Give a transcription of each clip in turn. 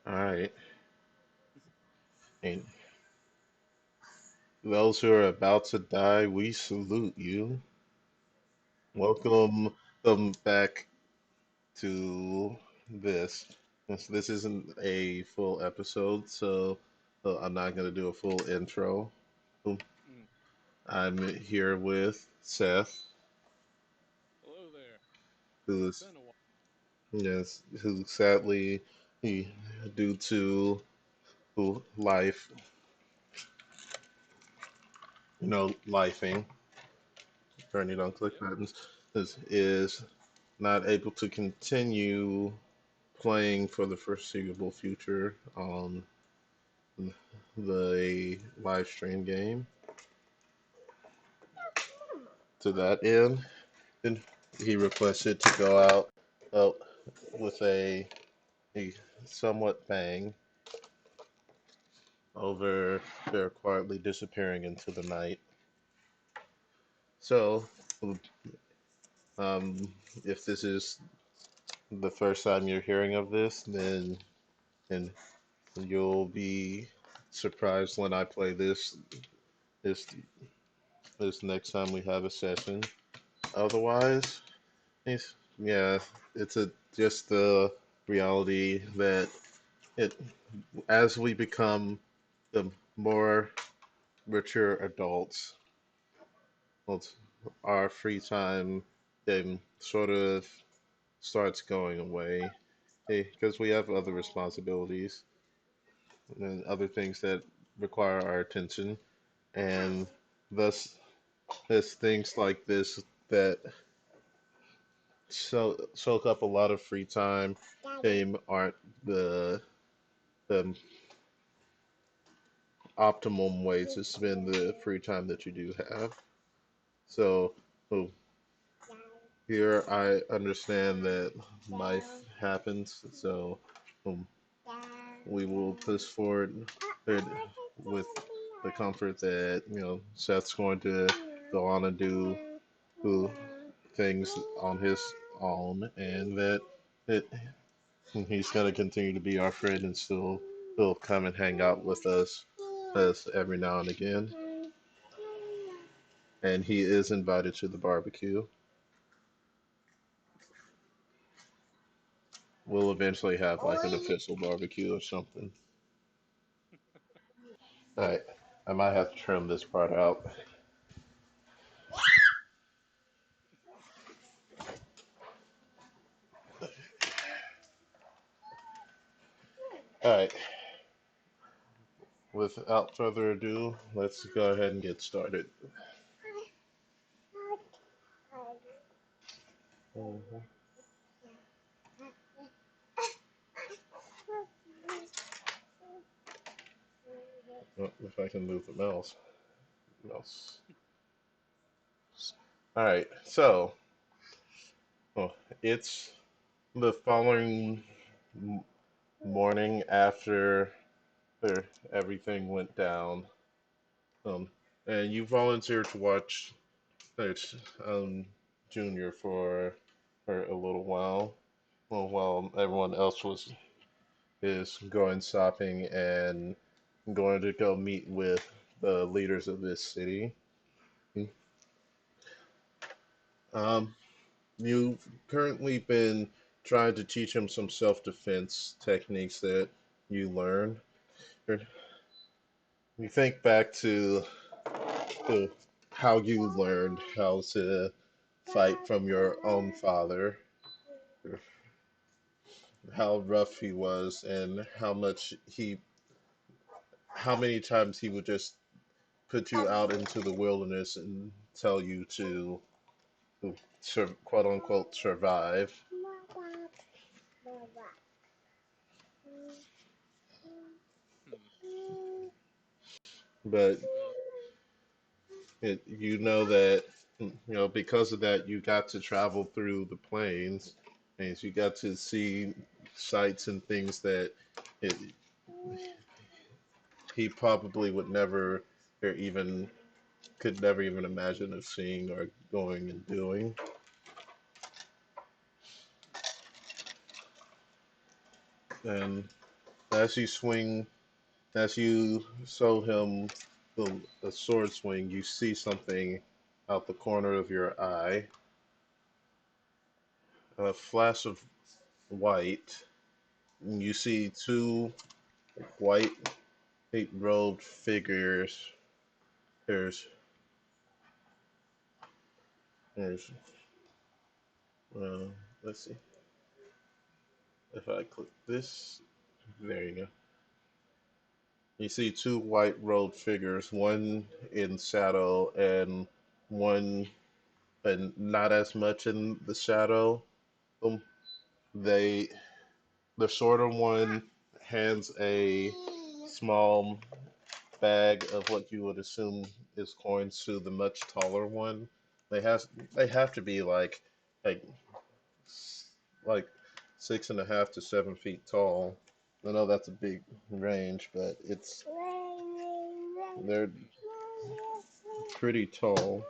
All right. And those who are about to die, we salute you. Welcome them back to this. This isn't a full episode, so I'm not going to do a full intro. Mm. I'm here with Seth, Hello there. It's who's been a while. yes, who sadly he due to life, lifing. Bernie, don't click Yep. buttons. Is not able to continue playing for the foreseeable future on the live stream game. To that end, and he requested to go out uh, with a somewhat bang over their quietly disappearing into the night. So, um, if this is the first time you're hearing of this, then and you'll be surprised when I play this this next time we have a session. Otherwise, yeah, it's a just the reality that it as we become the more mature adults, well, our free time then sort of starts going away because we have other responsibilities and other things that require our attention, and thus there's things like this that soak up a lot of free time. They aren't the the optimum way to spend the free time that you do have. So oh, here I understand that life happens. So um, we will push forward with the comfort that Seth's going to go on and do who things on his own, and that it he's going to continue to be our friend and still he'll come and hang out with us every now and again. And he is invited to the barbecue. We'll eventually have like an official barbecue or something. All right, I might have to trim this part out. All right, without further ado, let's go ahead and get started. Mhm. If I can move the mouse. All right, so oh, it's the following morning after everything went down. Um, and you volunteered to watch Coach Junior for a little while. Well, while everyone else was is going shopping and going to go meet with the leaders of this city. Um, you've currently been trying to teach him some self-defense techniques that you learned. You think back to how you learned how to fight from your own father, how rough he was, and how many times he would just put you out into the wilderness and tell you to quote unquote survive. Hmm. But Well, you know that because of that you got to travel through the plains and you got to see sights and things that it, he probably would never or even could never even imagine of seeing or going and doing. And As you swing, as you show him the sword swing, you see something out the corner of your eye. A flash of white. And you see two white robed figures. There's, there's, uh, let's see. If I click this, there you go. You see two white robed figures, one in shadow and one and not as much in the shadow. Um, they the shorter one hands a small bag of what you would assume is coins to the much taller one. They have they have to be like like 6.5 to 7 feet tall. I know that's a big range, but they're pretty tall.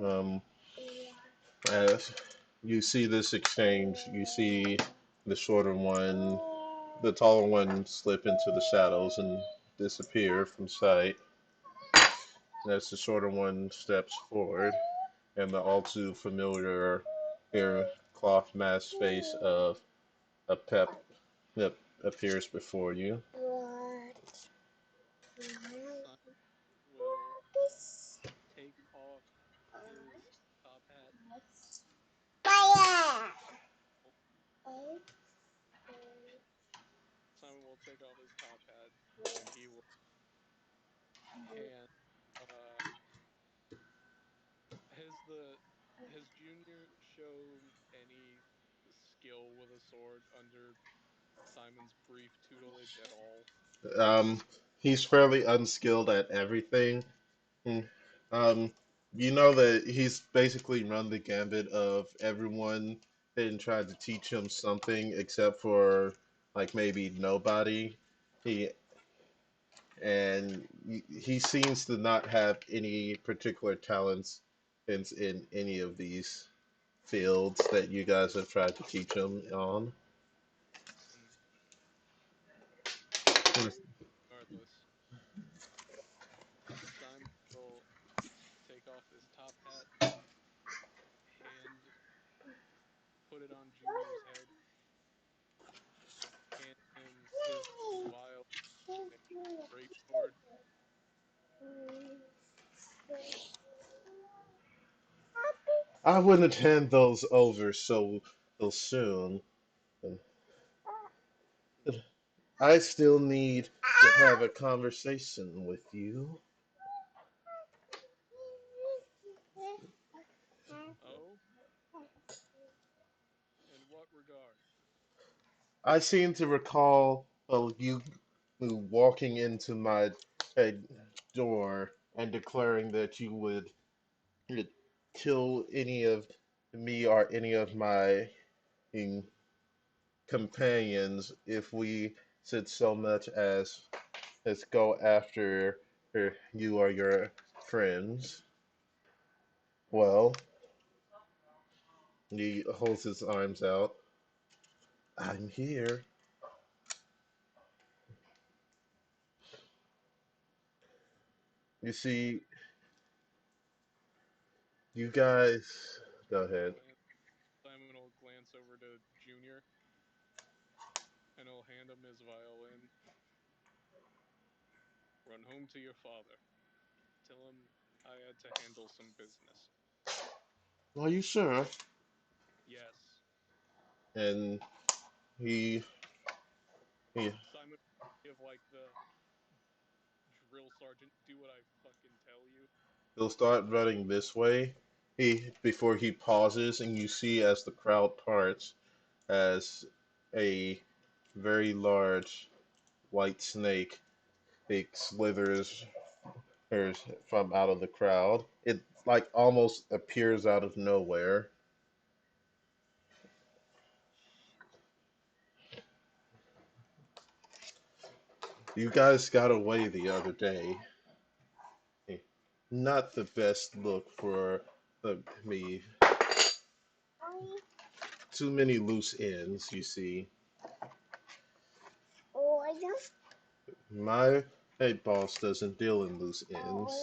Um, as you see this exchange, you see the shorter one, the taller one slip into the shadows and disappear from sight as the shorter one steps forward, and the all too familiar cloth mask face of a pep that appears before you. Simon will take off his top hat. Oh, Simon will take off his top hat and he will hand. Uh, has the has Junior shown any skill with a sword under Simon's brief tutelage at all? Um, he's fairly unskilled at everything. Hmm. Um, you know that he's basically run the gambit of everyone and tried to teach him something except for like maybe nobody. He and he seems to not have any particular talents in any of these fields that you guys have tried to teach him on. Mm. Hmm. Regardless, Simon will take off his top hat, hand put it on Junior's head, hand him his vial and great sword. I wouldn't hand those over so soon. I still need to have a conversation with you. Oh, in what regard? I seem to recall you walking into my uh, door and declaring that you would kill any of me or any of my mm, companions if we said so much as go after you or your friends. Well, he holds his arms out. I'm here. You see, you guys, go ahead. Glance, Simon will glance over to Junior and he'll hand him his violin. Run home to your father. Tell him I had to handle some business. Are you sure? Yes. And he he Simon give like the drill sergeant do what I fucking tell you. he'll start running this way. He before he pauses, and you see as the crowd parts, as a very large white snake it slithers from out of the crowd. It like almost appears out of nowhere. You guys got away the other day. Not the best look for me. too many loose ends. You see, my head boss doesn't deal in loose ends.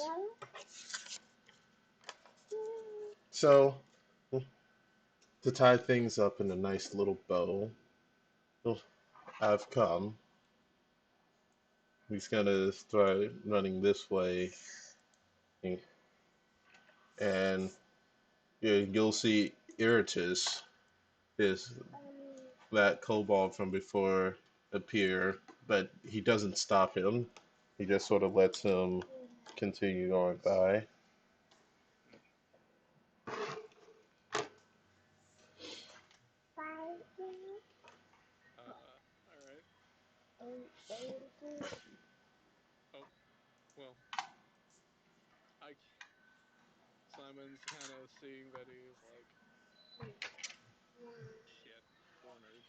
So to tie things up in a nice little bow, well, I've come. He's gonna start running this way, and you'll see Iritus, is that kobold from before, appear, but he doesn't stop him. He just sort of lets him continue on by. Hmm. All right. Oh, well, I Simon's kind of seeing that he's like, shit, cornered.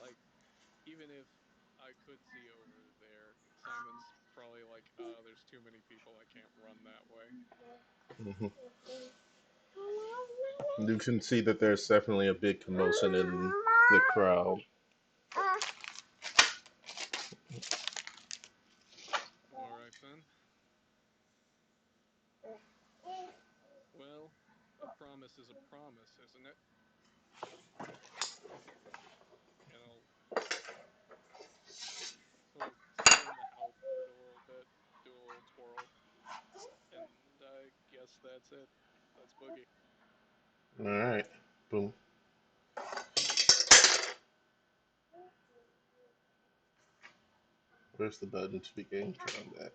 Like, even if I could see over there, Simon's probably like, there's too many people. I can't run that way. Mhm. You can see that there's definitely a big commotion in the crowd. All right then. Well, a promise is a promise, isn't it? And he'll spin the halberd a little bit, do a little twirl, and I guess that's it. That's Boogie. All right, boom. Where's the button to begin combat?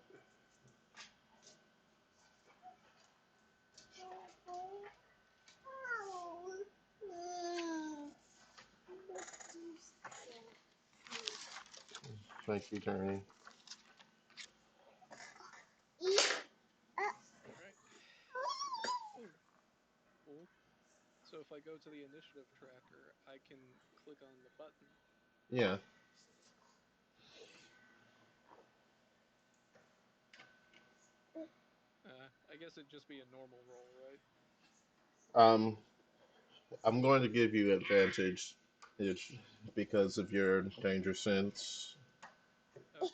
Thank you, turning. All right. Oh, cool. So if I go to the initiative tracker, I can click on the button. Yeah. I guess it'd just be a normal roll, right? Um, I'm going to give you advantage if, because of your danger sense. Okay.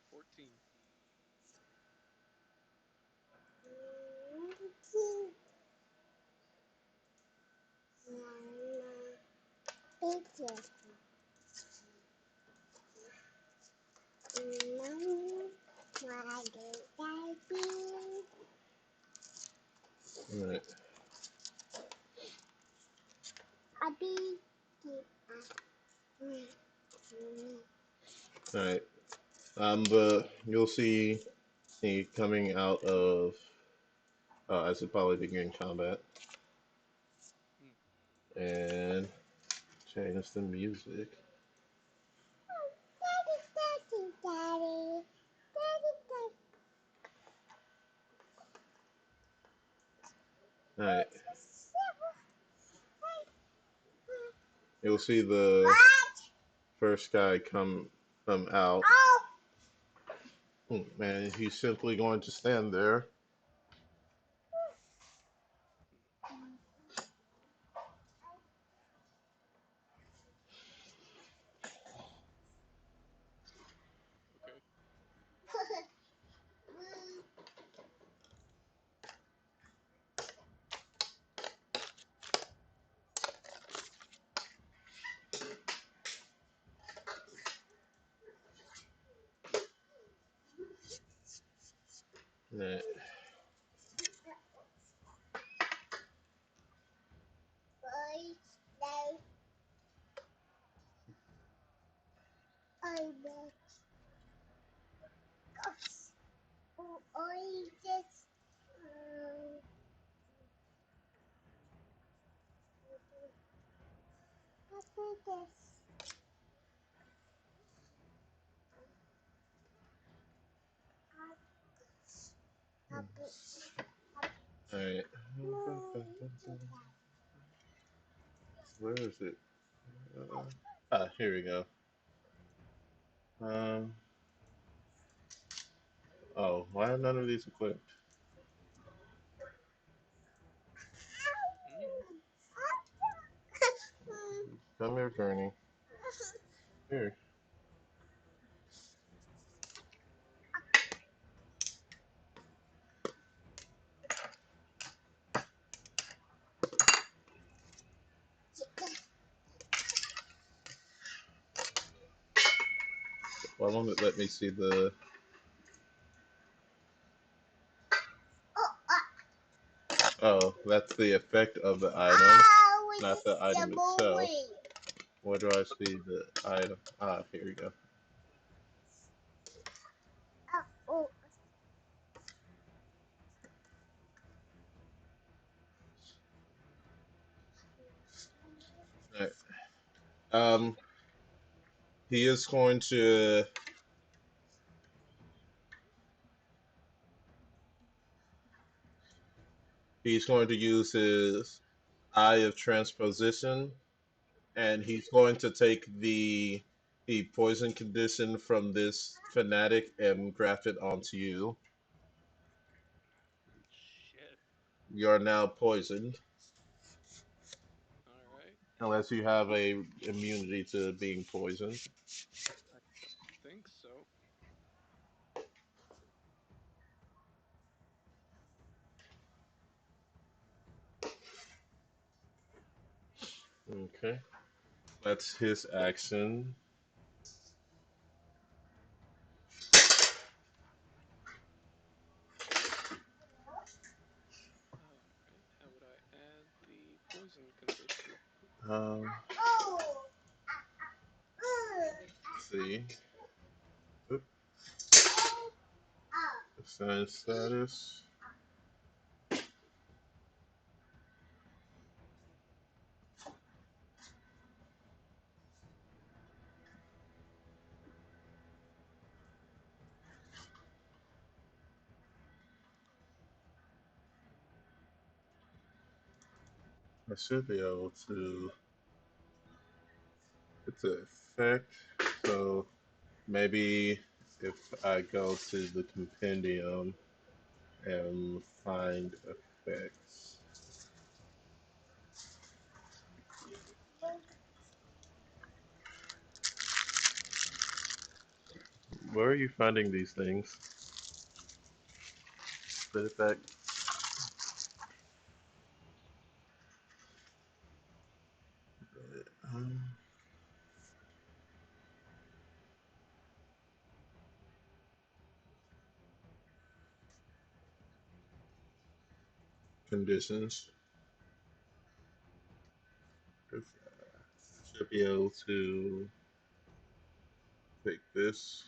14. All right. All right. The you'll see he coming out of as it probably begin combat Hmm. and change the music. All right. You'll see the first guy come out. Man, he's simply going to stand there. Okay. All right. All right. Where is it? Here we go. Um. Oh, why are none of these equipped? Mm. Come here, Gurney. Here. Why won't it let me see the? Oh, that's the effect of the item, not the item itself. Where do I see the item? Ah, here we go. Right. Um, he is going to he's going to use his eye of transposition, and he's going to take the poison condition from this fanatic and graft it onto you. Shit. You are now poisoned All right. unless you have a immunity to being poisoned. I think so. Okay, that's his action. All right. How would I add the poison condition? Um, let's see. Oop, assign status. I should be able to. It's an effect. So maybe if I go to the compendium and find effects. Where are you finding these things? The effect um, conditions. If I should be able to pick this.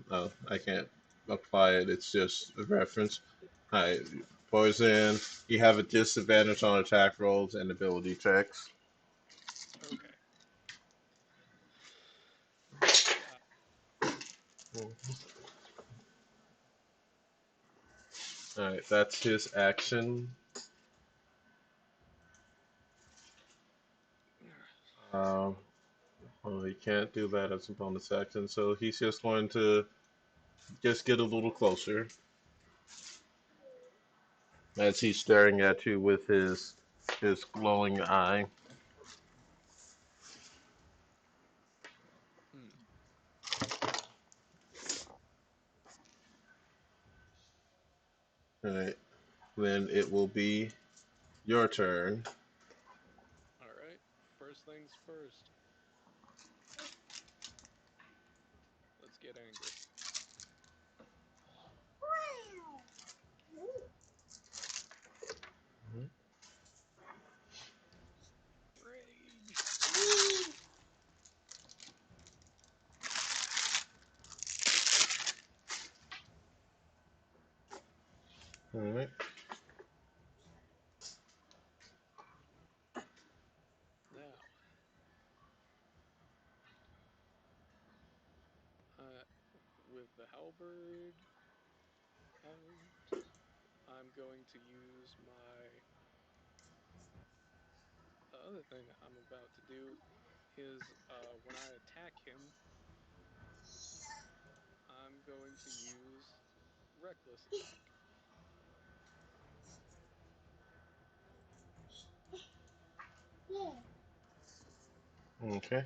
Oh, I can't apply it. It's just a reference. Hi, poison. You have a disadvantage on attack rolls and ability checks. Okay. Uh, All right, that's his action. Um, well, he can't do that as a bonus action, so he's just going to just get a little closer as he's staring at you with his glowing eye. hmm. All right, then it will be your turn. All right. First things first. Let's get angry. Rage. All right. Now, uh, with the halberd out, I'm going to use my other thing I'm about to do is when I attack him, I'm going to use reckless attack. Okay.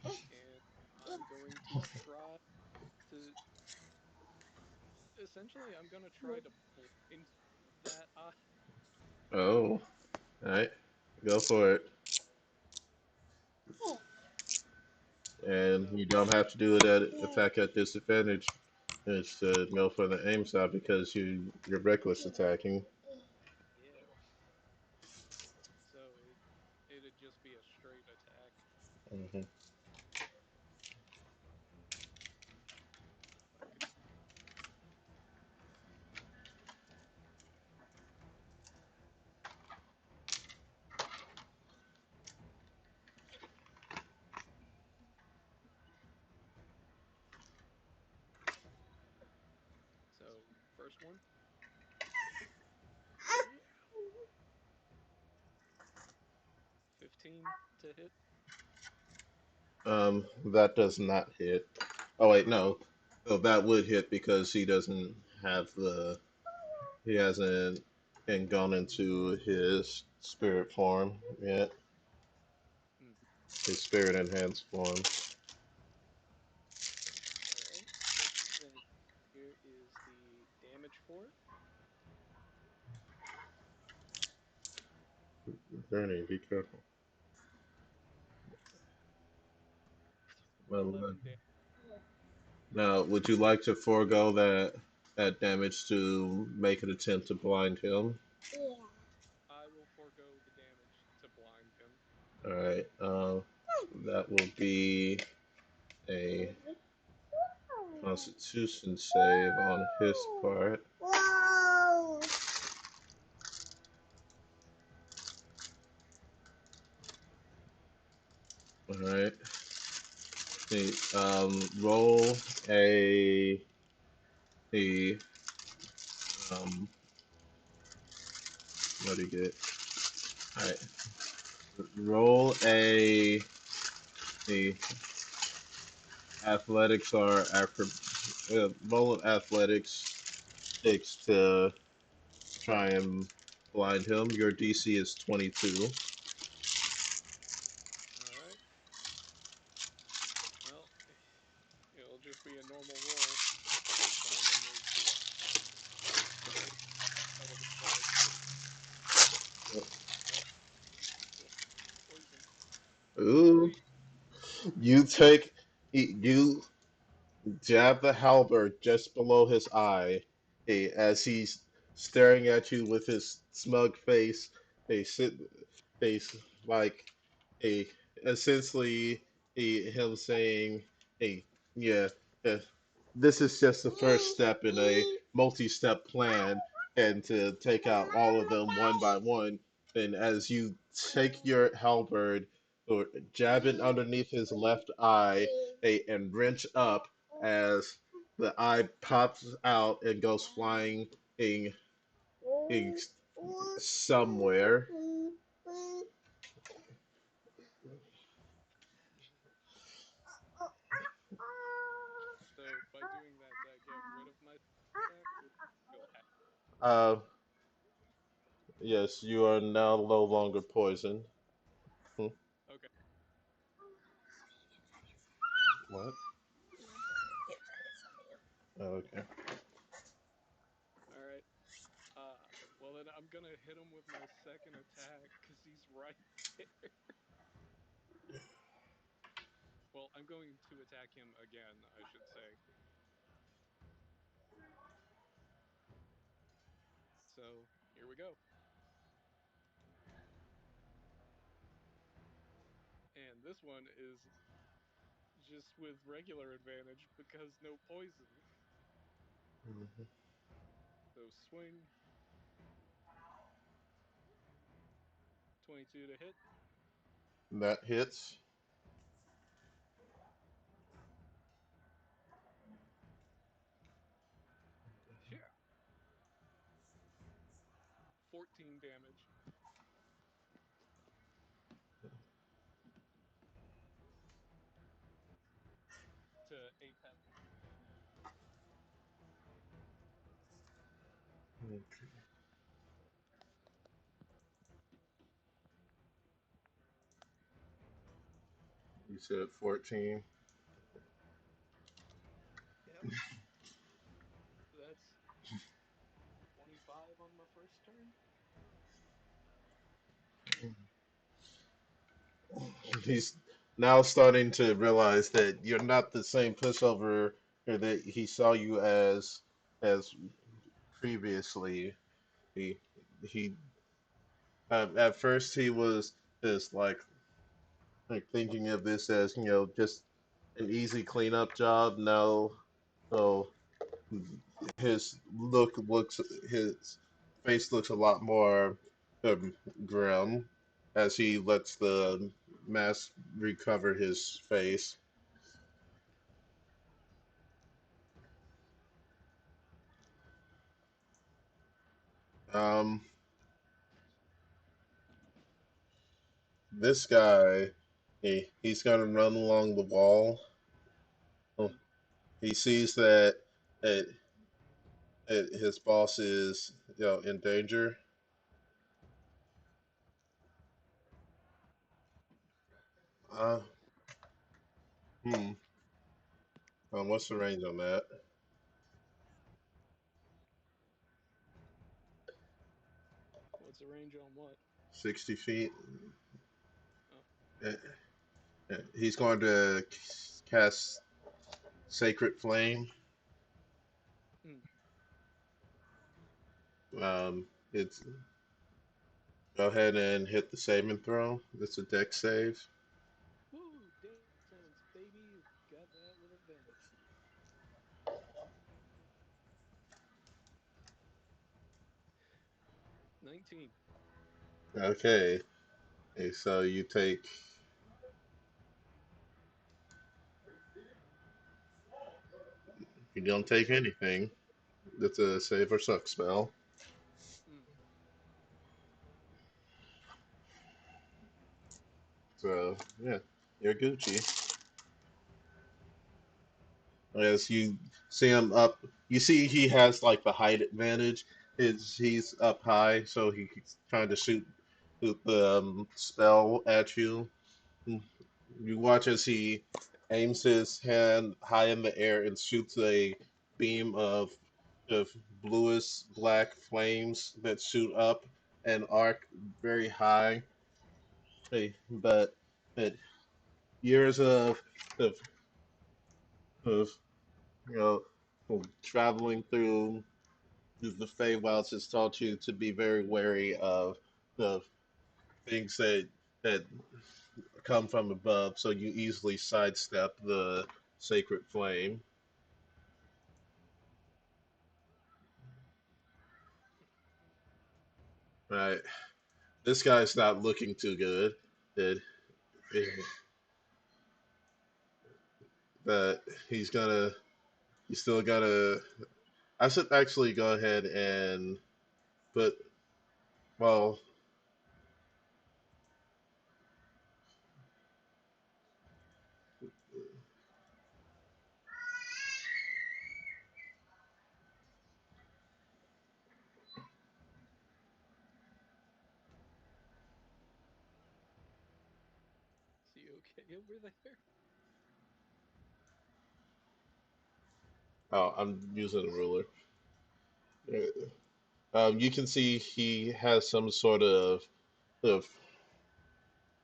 And I'm going to try to essentially I'm going to try to blind that eye. Oh, all right. Go for it. And So you don't have to do it at attack at disadvantage. It's to go for the aim side because you're reckless attacking. yeah, so it'd just be a straight attack. Hmm. If I could. So first one, 15 to hit. That does not hit. Oh wait, no. Oh, that would hit because he doesn't have he hasn't been gone into his spirit form yet. Hmm. His spirit enhanced form. All right. Then here is the damage for it. Bernie, be careful. 11 damage. Now, would you like to forego that damage to make an attempt to blind him? I will forego the damage to blind him. All right. That will be a Constitution save on his part. All right. Hey, roll a a um. What do you get? All right. Roll a athletics or roll an athletics six to try and blind him. Your DC is 22. All right. Well, it'll just be a normal roll. Some of them is way hell of a large. Oh, well, poison. Ooh, Wait. you take you jab the halberd just below his eye, as he's staring at you with his smug face. They sit face like a essentially him saying, "Hey, yeah, uh, this is just the first step in a multi-step plan, and to take out all of them one by one." And as you take your halberd or jab it underneath his left eye, and wrench up as the eye pops out and goes flying in, in somewhere. So by doing that, does that get rid of my attack or still have? Uh, yes, you are now no longer poisoned. Hmm. Okay. What? Okay. All right. Uh, well then I'm gonna hit him with my second attack because he's right there. Well, I'm going to attack him again, I should say. So here we go. And this one is just with regular advantage because no poison. Mhm. So swing, 22 to hit. That hits. Yeah. 14 damage. You said 14. Yep. So that's 25 on my first turn. He's now starting to realize that you're not the same pushover that he saw you as previously. He he at first he was just like thinking of this as just an easy cleanup job. Now, so his his face looks a lot more grim as he lets the mask recover his face. Um, this guy, he's gonna run along the wall. Oh, Mm, he sees that, that his boss is in danger. Uh, hmm. What's the range on that? what's the range on what? 60 feet. Oh. Uh, He's going to cast Sacred Flame. Mm. It's Go ahead and hit the saving throw. It's a deck save. Woo! Deck sense, baby. Got that with advantage. 19. Okay. Okay, so you don't take anything. It's a save or suck spell. Mm. So yeah, you're Gucci. As you see him up, you see he has like the height advantage. He's up high, so he's trying to shoot the spell at you. You watch as he aims his hand high in the air and shoots a beam of bluish black flames that shoot up and arc very high. But years of of you know traveling through the Feywilds has taught you to be very wary of the things that come from above, so you easily sidestep the sacred flame. Right. This guy's not looking too good. That that he's still gotta. I should actually go ahead and put. Well, Is he okay over there? oh, I'm using a ruler. Mm. You can see he has some sort of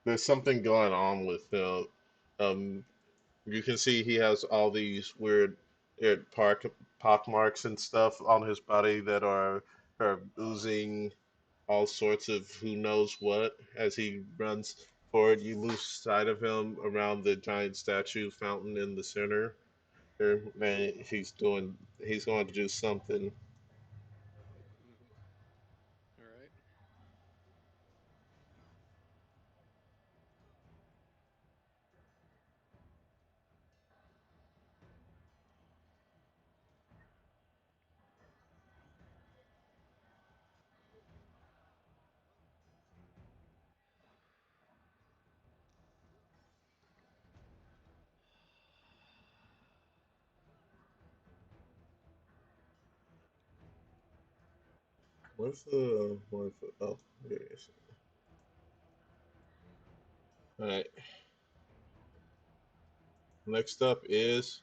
there's something going on with him. Um, you can see he has all these weird pock marks and stuff on his body that are oozing all sorts of who knows what as he runs forward. You lose sight of him around the giant statue fountain in the center. And he's going to do something. Mm-hmm. All right. where's the oh, there it is. All right. Next up is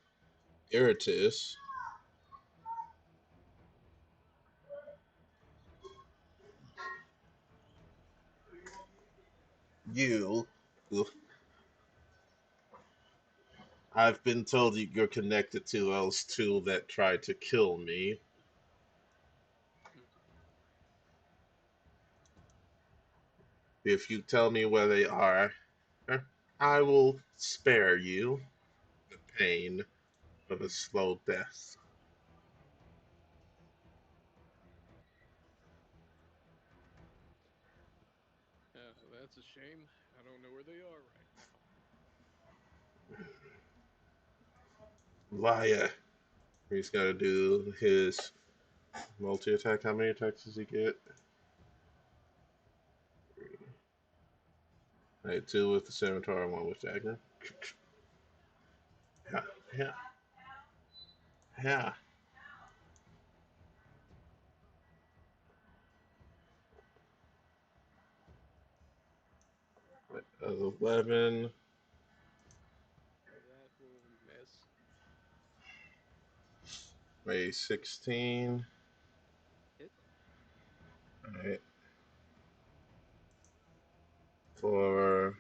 Iritus. You, who I've been told you're connected to those two that tried to kill me. Hmm. If you tell me where they are, I will spare you the pain of a slow death. That's a shame. I don't know where they are right now. Liar. He's got to do his multi attack. How many attacks does he get? Right, two with the scimitar, one with dagger. Yeah, yeah, yeah. 11, That will miss. a 16. Hit. Right, for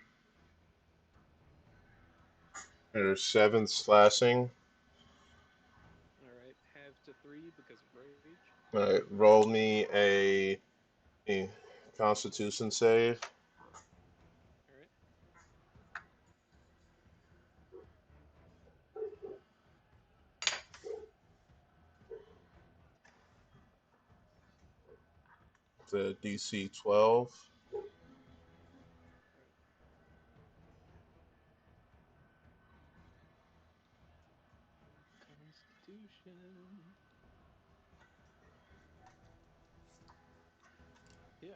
7 slashing. All right. Half to 3 because of rage. Right, roll me a Constitution save. All right. The DC 12. All right. Constitution. Yeah.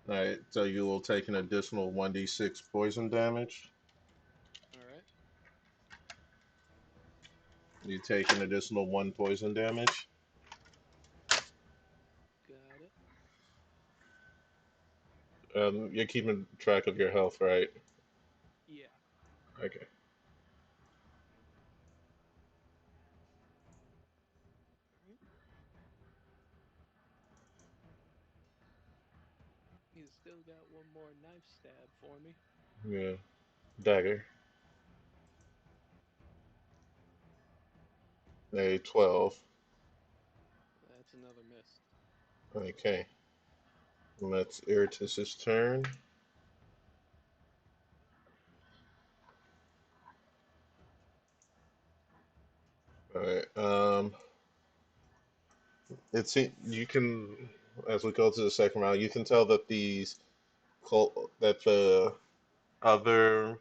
Alright, so you will take an additional 1d6 poison damage. All right. You take an additional 1 poison damage. Got it. You're keeping track of your health, right? Yeah. Okay. All right. He's still got one more knife stab for me. Yeah. Dagger. A 12. That's another miss. Okay. And that's Iritus's turn. Alright. You can, as we go to the second round, you can tell that that the other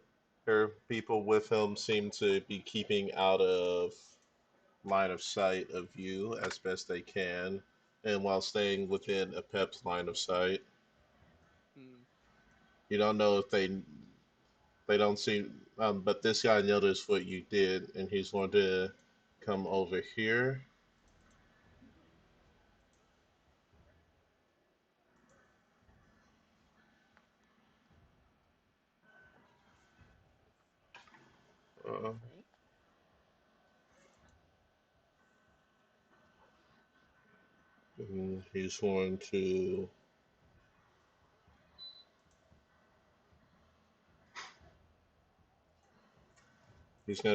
people with him seem to be keeping out of line of sight of you as best they can, and while staying within a Pep's line of sight. Hmm. You don't know if they don't see, but this guy noticed what you did, and he's going to come over here. Uh, All right. and he's going to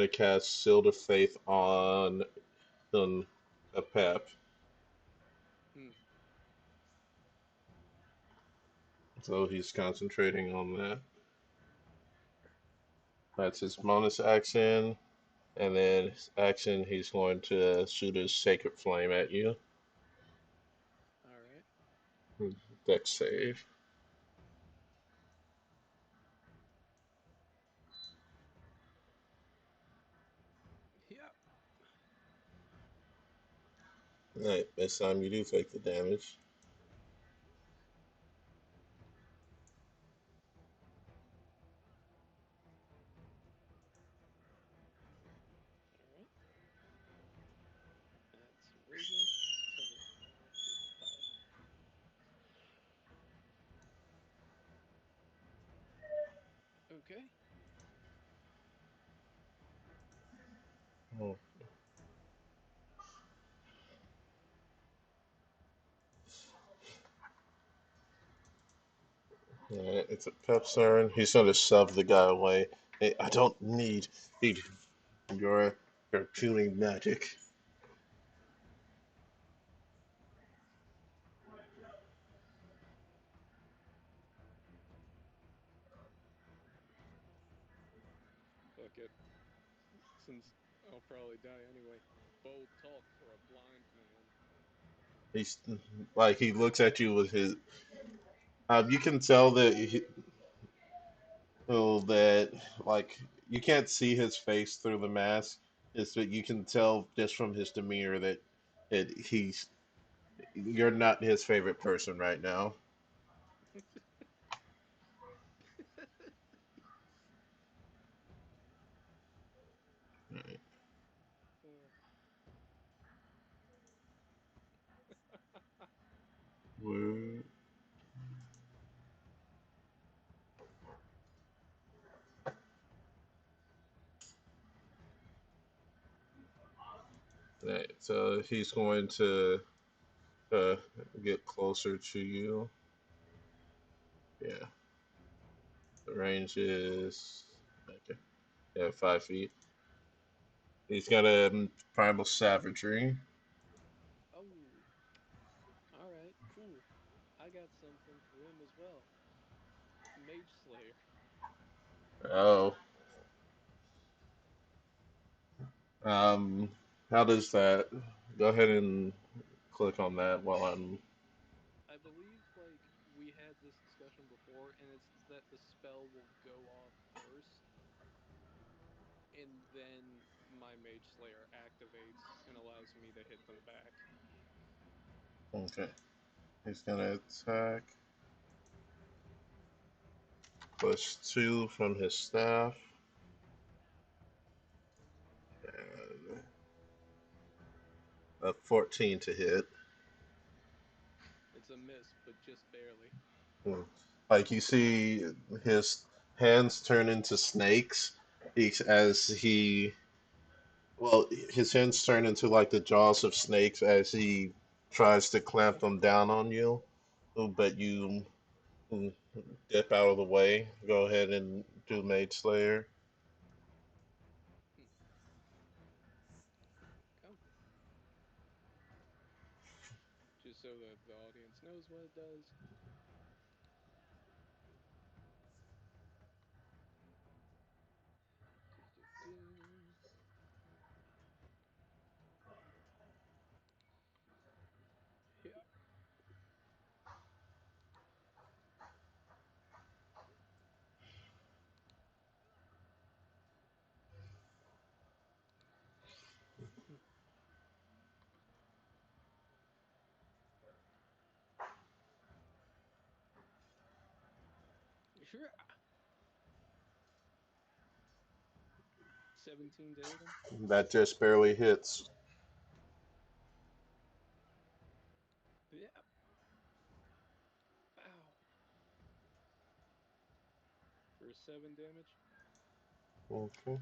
cast Seal of Faith on a Pep. Hmm. So he's concentrating on that. That's his bonus action. And then his action, he's going to shoot his Sacred Flame at you. All right. Dex save. Yep. Alright, this time you do take the damage. It's a pep turn. He's gonna shove the guy away. Hey, I don't need your your puny magic. Fuck it. Since I'll probably die anyway. Bold talk for a blind man. He's like he looks at you with his. You can tell that like you can't see his face through the mask. It's that you can tell just from his demeanor that he's you're not his favorite person right now. Uh, Right. Right. So he's going to uh, get closer to you. Yeah. The range is okay. Yeah, 5 feet. He's got a primal savagery. oh, alright, cool. I got something for him as well. Mage Slayer. Oh. Um. How does that? Go ahead and click on that while I'm. I believe, like, we had this discussion before, and it's that the spell will go off first, and then my Mage Slayer activates and allows me to hit them back. Okay. He's gonna attack. +2 from his staff. And a 14 to hit. It's a miss, but just barely. Hmm. Like you see his hands turn into snakes as he well his hands turn into like the jaws of snakes as he tries to clamp them down on you. But you mm, dip out of the way. Go ahead and do Mage Slayer. Hmm. Oh, just so that the audience knows what it does. Du-du-du. Yeah. Hmm. Sure. 17 to hit him. That just barely hits. Yeah. Ow. For 7 damage. Okay.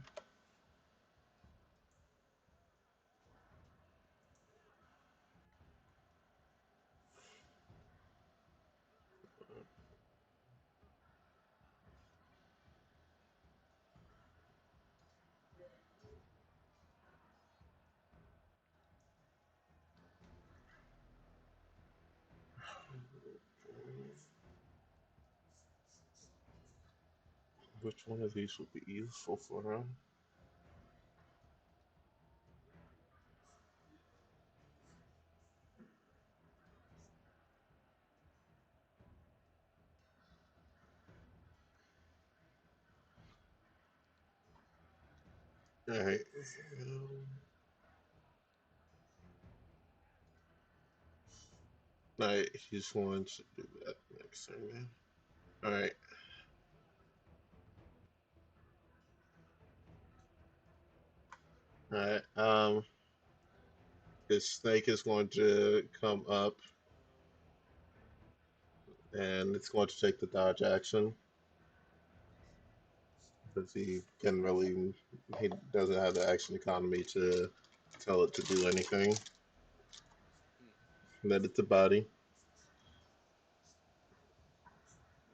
Which one of these would be useful for him? Alright. Alright, he's going to do that next turn. Alright. Alright. His snake is going to come up and it's going to take the dodge action because he doesn't have the action economy to tell it to do anything. Hmm. Let it to body.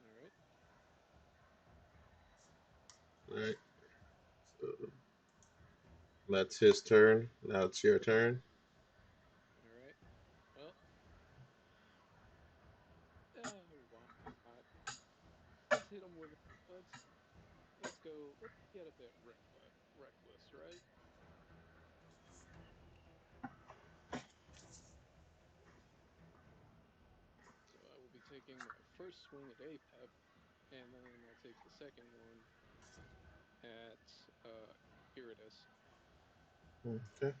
Alright. Right. So that's his turn. Now it's your turn. All right. Well, why not? Let's hit him with. Let's let's go. Let's get a bit reckless, right? So I will be taking my first swing at Apep, and then I'll take the second one at Iridas. Okay.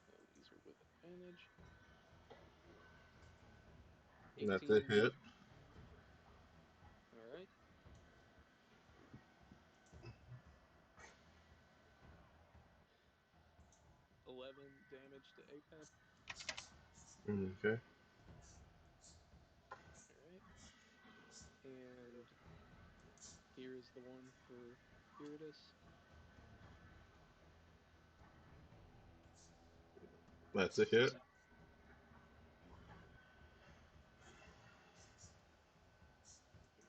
So these are with advantage. That's a 18. hit. All right. 11 damage to Apep. Okay. All right. And here is the one for Iridas. That's a hit.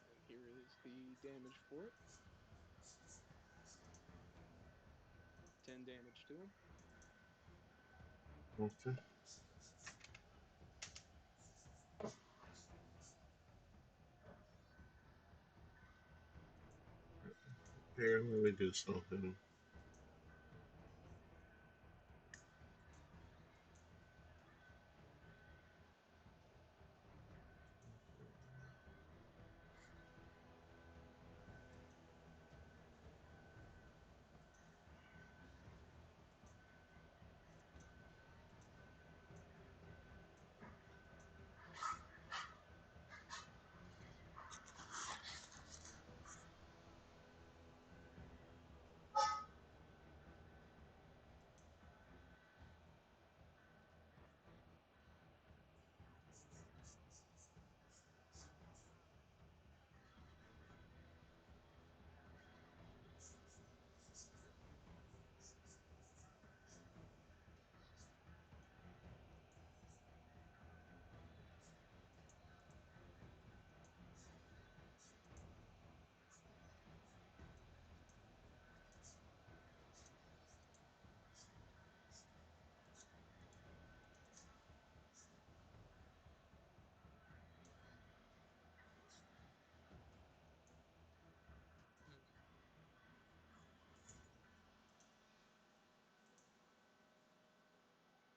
And here is the damage for it. 10 damage to him. Okay. Here, let me do something.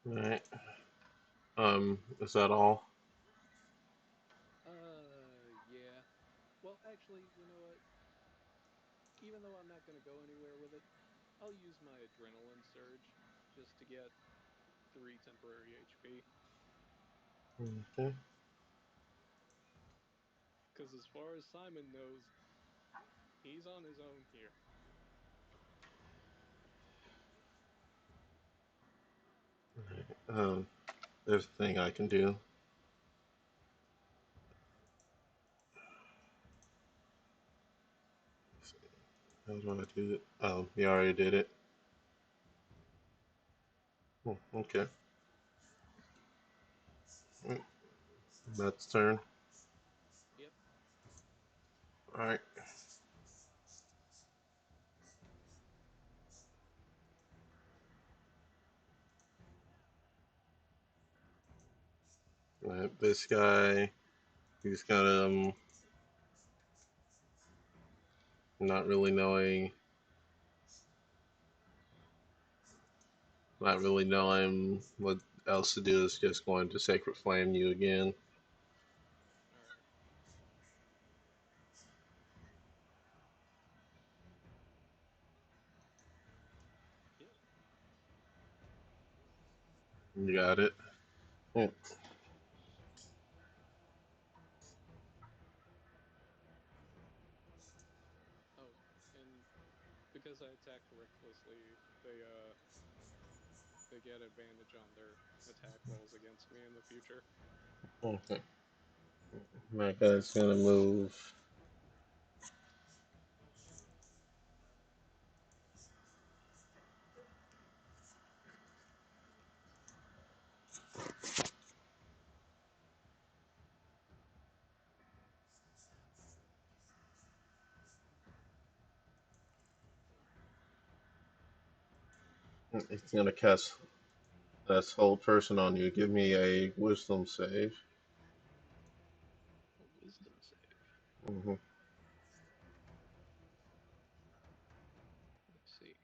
All right. Is that all? Yeah. Well, actually, you know what? Even though I'm not going to go anywhere with it, I'll use my adrenaline surge just to get 3 temporary HP. Okay. Because as far as Simon knows, he's on his own here. Um, there's a thing I can do. How do I do it? Oh, you already did it. Oh, okay. Mm, That's turn. Yep. All right. All right. This guy, he's got not really knowing, not really knowing what else to do. Is just going to sacred flame you again. All right. Yep. You got it. Mm, Oh, and because I attacked recklessly, they get advantage on their attack rolls against me in the future. Okay. That guy's gonna move. It's gonna cast that whole person on you. Give me a wisdom save. A wisdom save. Hmm. Let's see.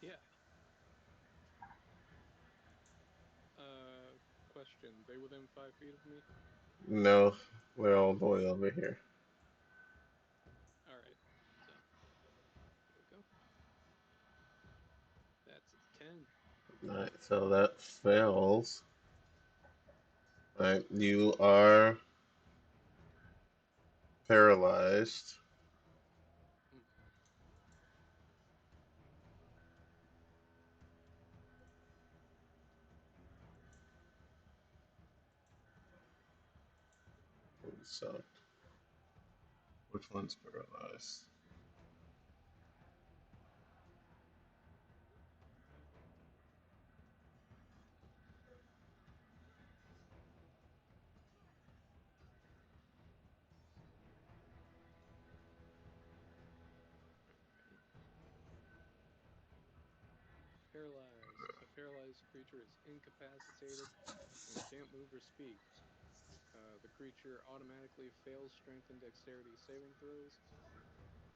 Yeah. Question. They within 5 feet of me? No, we're all the way over here. All right. So here we go. That's a 10. Alright, so that fails. Alright, you are paralyzed. Mm, So, which one's paralyzed? right. Paralyzed. A paralyzed creature is incapacitated and can't move or speak. The creature automatically fails strength and dexterity saving throws.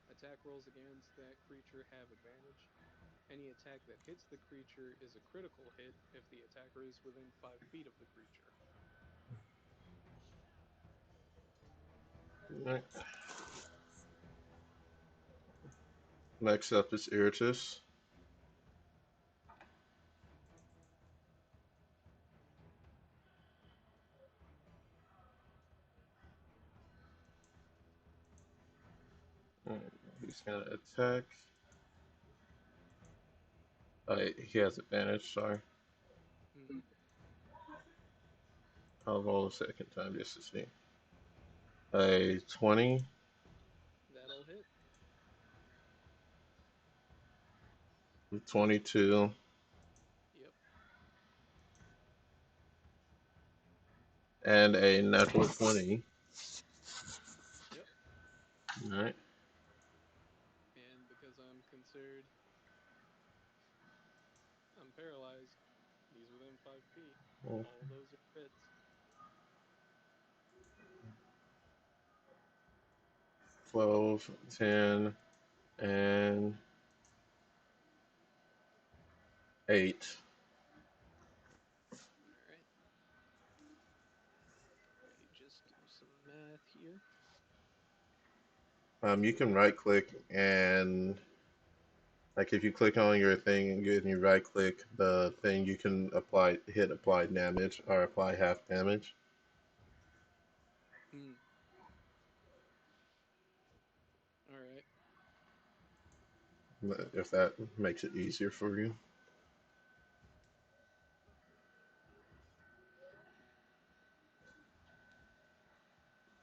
Attack rolls against that creature have advantage. Any attack that hits the creature is a critical hit if the attacker is within 5 feet of the creature. Alright, next up is Irritus. Alright, he's gonna attack. He has advantage, sorry. Mm-hmm. I'll roll a second time just to see. A 20, That'll hit. 22, Yep. and a natural 20. Yep. Alright. And because I'm paralyzed, he's within 5 feet. All those are hits. 12, 10, and 8. All right. Let me just do some math here. You can right click and like if you click on your thing and you right click the thing, you can hit apply damage or apply half damage Hmm. All right. if that makes it easier for you.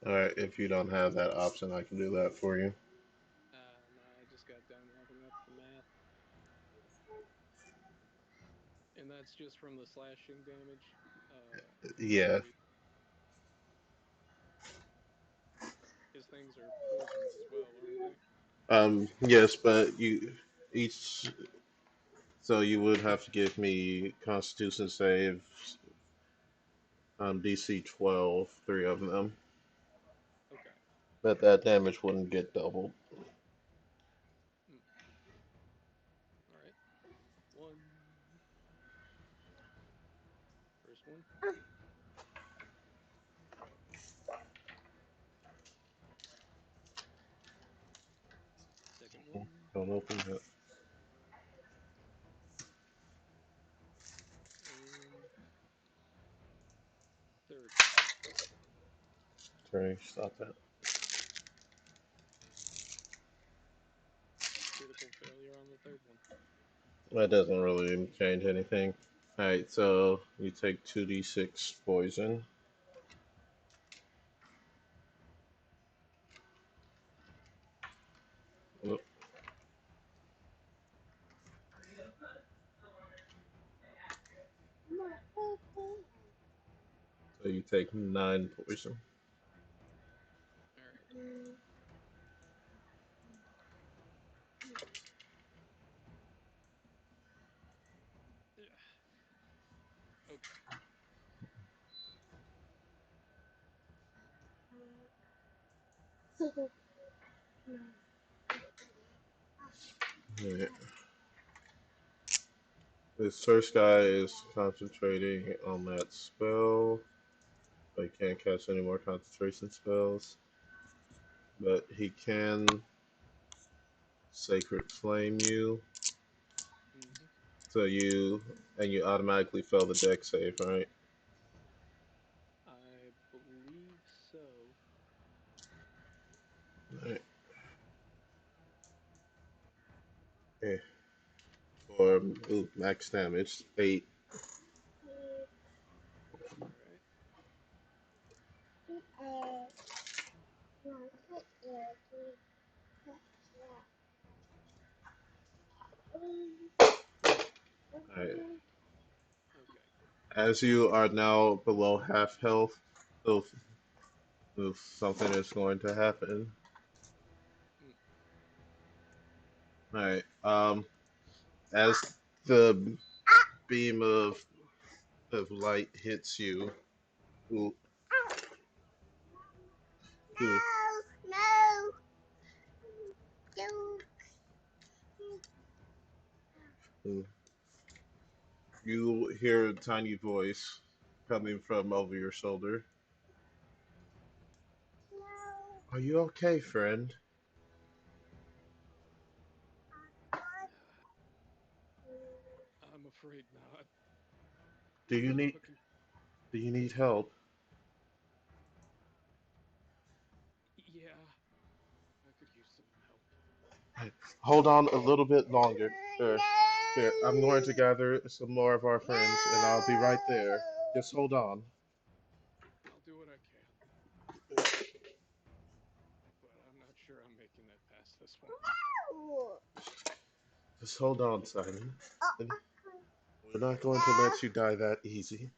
All right, if you don't have that option, I can do that for you. No, I just got done wrapping up the math. And that's just from the slashing damage. Yeah. Or his things are poisoned as well, aren't they? Yes, but each so you would have to give me Constitution save DC 12, three of them. Okay. But that damage wouldn't get doubled. Mm. All right. One. First one. Second one. Don't open it. And third one. Sorry, stop that. Critical failure on the third one. That doesn't really change anything. Alright, so you take 2d6 poison. Oop, take 9 poison. All right. Yeah. Okay. Alright. This first guy is concentrating on that spell. But he can't cast any more concentration spells. But he can Sacred Flame you. Mm-hmm. So you automatically fail the deck save, right? I believe so. Right. Okay. For max damage, 8. All right. Right. Okay. As you are now below half health, oof, something is going to happen. Mm. Alright. As the beam of light hits you, ooh, ooh, ooh, you hear a tiny voice coming from over your shoulder. Are you okay, friend? I'm afraid not. Do you need But do you need help? yeah, I could use some help. Hold on a little bit longer. Here, here, I'm going to gather some more of our friends, and I'll be right there. Just hold on. I'll do what I can, but I'm not sure I'm making that past this one. Just hold on, Simon. And we're not going to let you die that easy.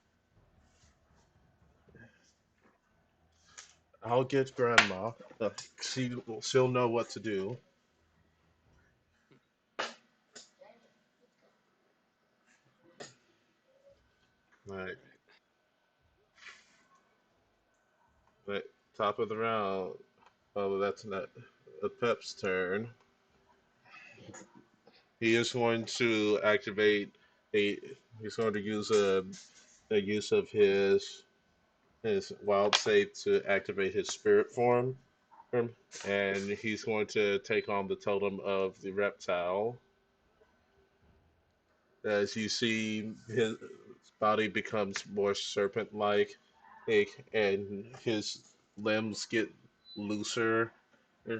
I'll get Grandma. She'll know what to do. All All right, right. right. Top of the round. Oh, that's not a Pep's turn. He is going to activate a. He's going to use a use of his wild save to activate his spirit form, and he's going to take on the totem of the reptile. As you see, his body becomes more serpent-like, and his limbs get looser. Yeah.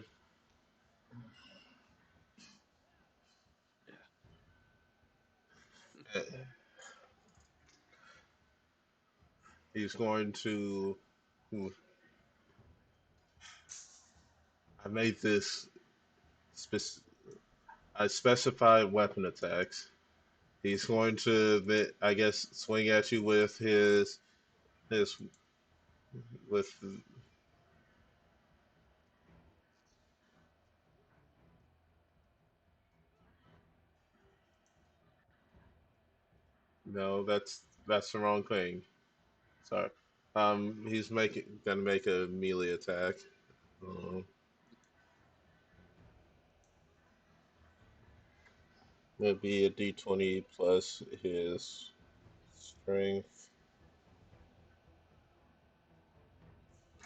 He's going to. I made this. Spec- I specified weapon attacks. He's going to, I guess, swing at you with his with no, that's the wrong thing. Sorry. He's making gonna make a melee attack. Um, it'd be a D20 plus his strength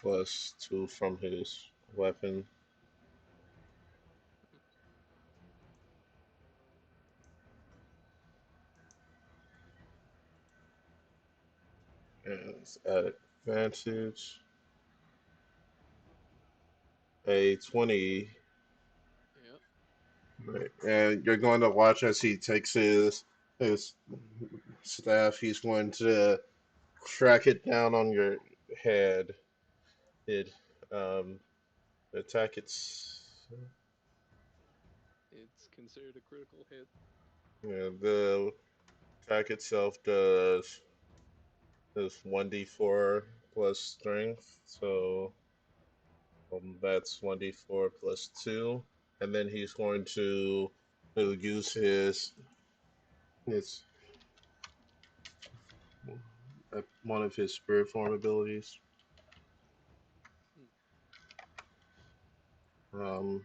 plus 2 from his weapon. And it's at advantage. A 20. Yeah. Right. And you're going to watch as he takes his staff. He's going to crack it down on your head. It um, attack its It's considered a critical hit. the attack itself does 1d4 plus strength, so that's 1d4 plus 2. And then he's going to use his one of his spirit form abilities. Hmm. Um,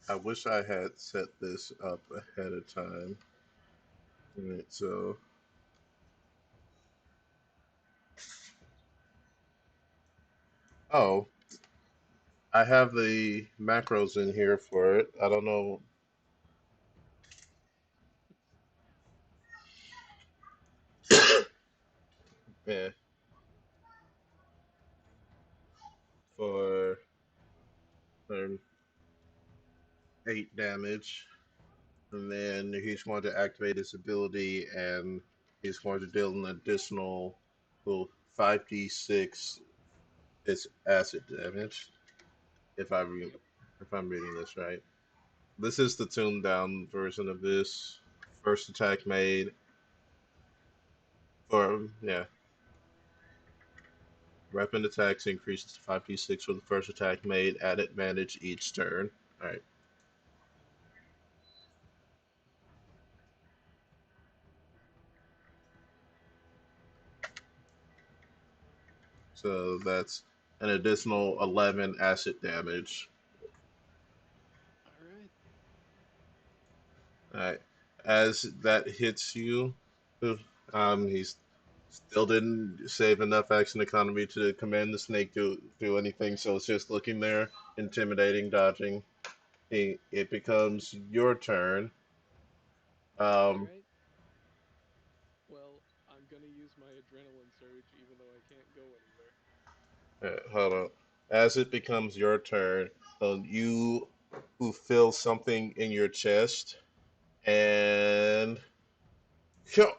I wish I had set this up ahead of time. Right, so, oh, I have the macros in here for it. I don't know. Yeah, for, for 8 damage. And then he's going to activate his ability, and he's going to deal an additional, well, 5d6 is acid damage. If I re- if I'm reading this right, this is the tuned down version of this. First attack made, or yeah, weapon attacks increases to 5d6 for the first attack made at advantage each turn. All right, so that's an additional 11 acid damage. All right. Alright. As that hits you, he's still didn't save enough action economy to command the snake to do anything, so it's just looking there, intimidating, dodging. It becomes your turn. All Um, right. Well, I'm gonna use my adrenaline surge, even though I can't go anywhere. Hold on. As it becomes your turn, you who feel something in your chest, and Hyup,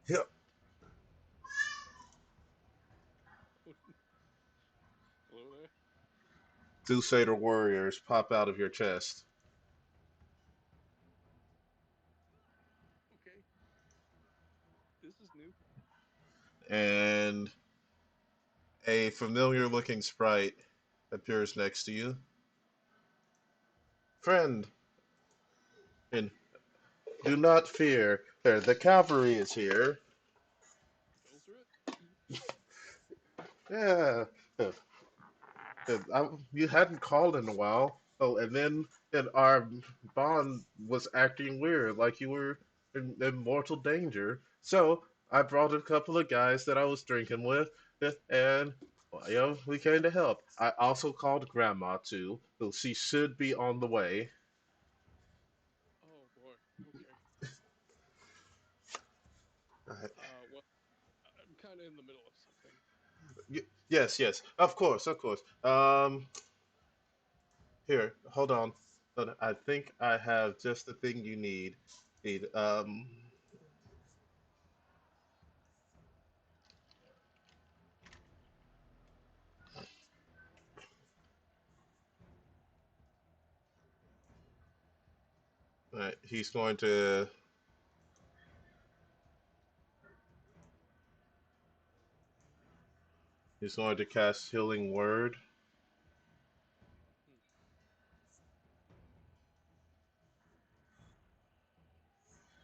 hyup, Hello there. two Satyr warriors pop out of your chest. Okay. This is new. And a familiar looking sprite appears next to you. Friend, and do not fear. There, the cavalry is here. Go through it. Yeah, you hadn't called in a while. Oh, and our bond was acting weird, like you were in mortal danger. So I brought a couple of guys that I was drinking with, and well, we came to help. I also called Grandma too, so she should be on the way. Oh boy. Okay. Uh, Well, I'm kind of in the middle of something. yes, yes, of course, of course. Here, hold on. I think I have just the thing you need. Need right, he's going to cast Healing Word.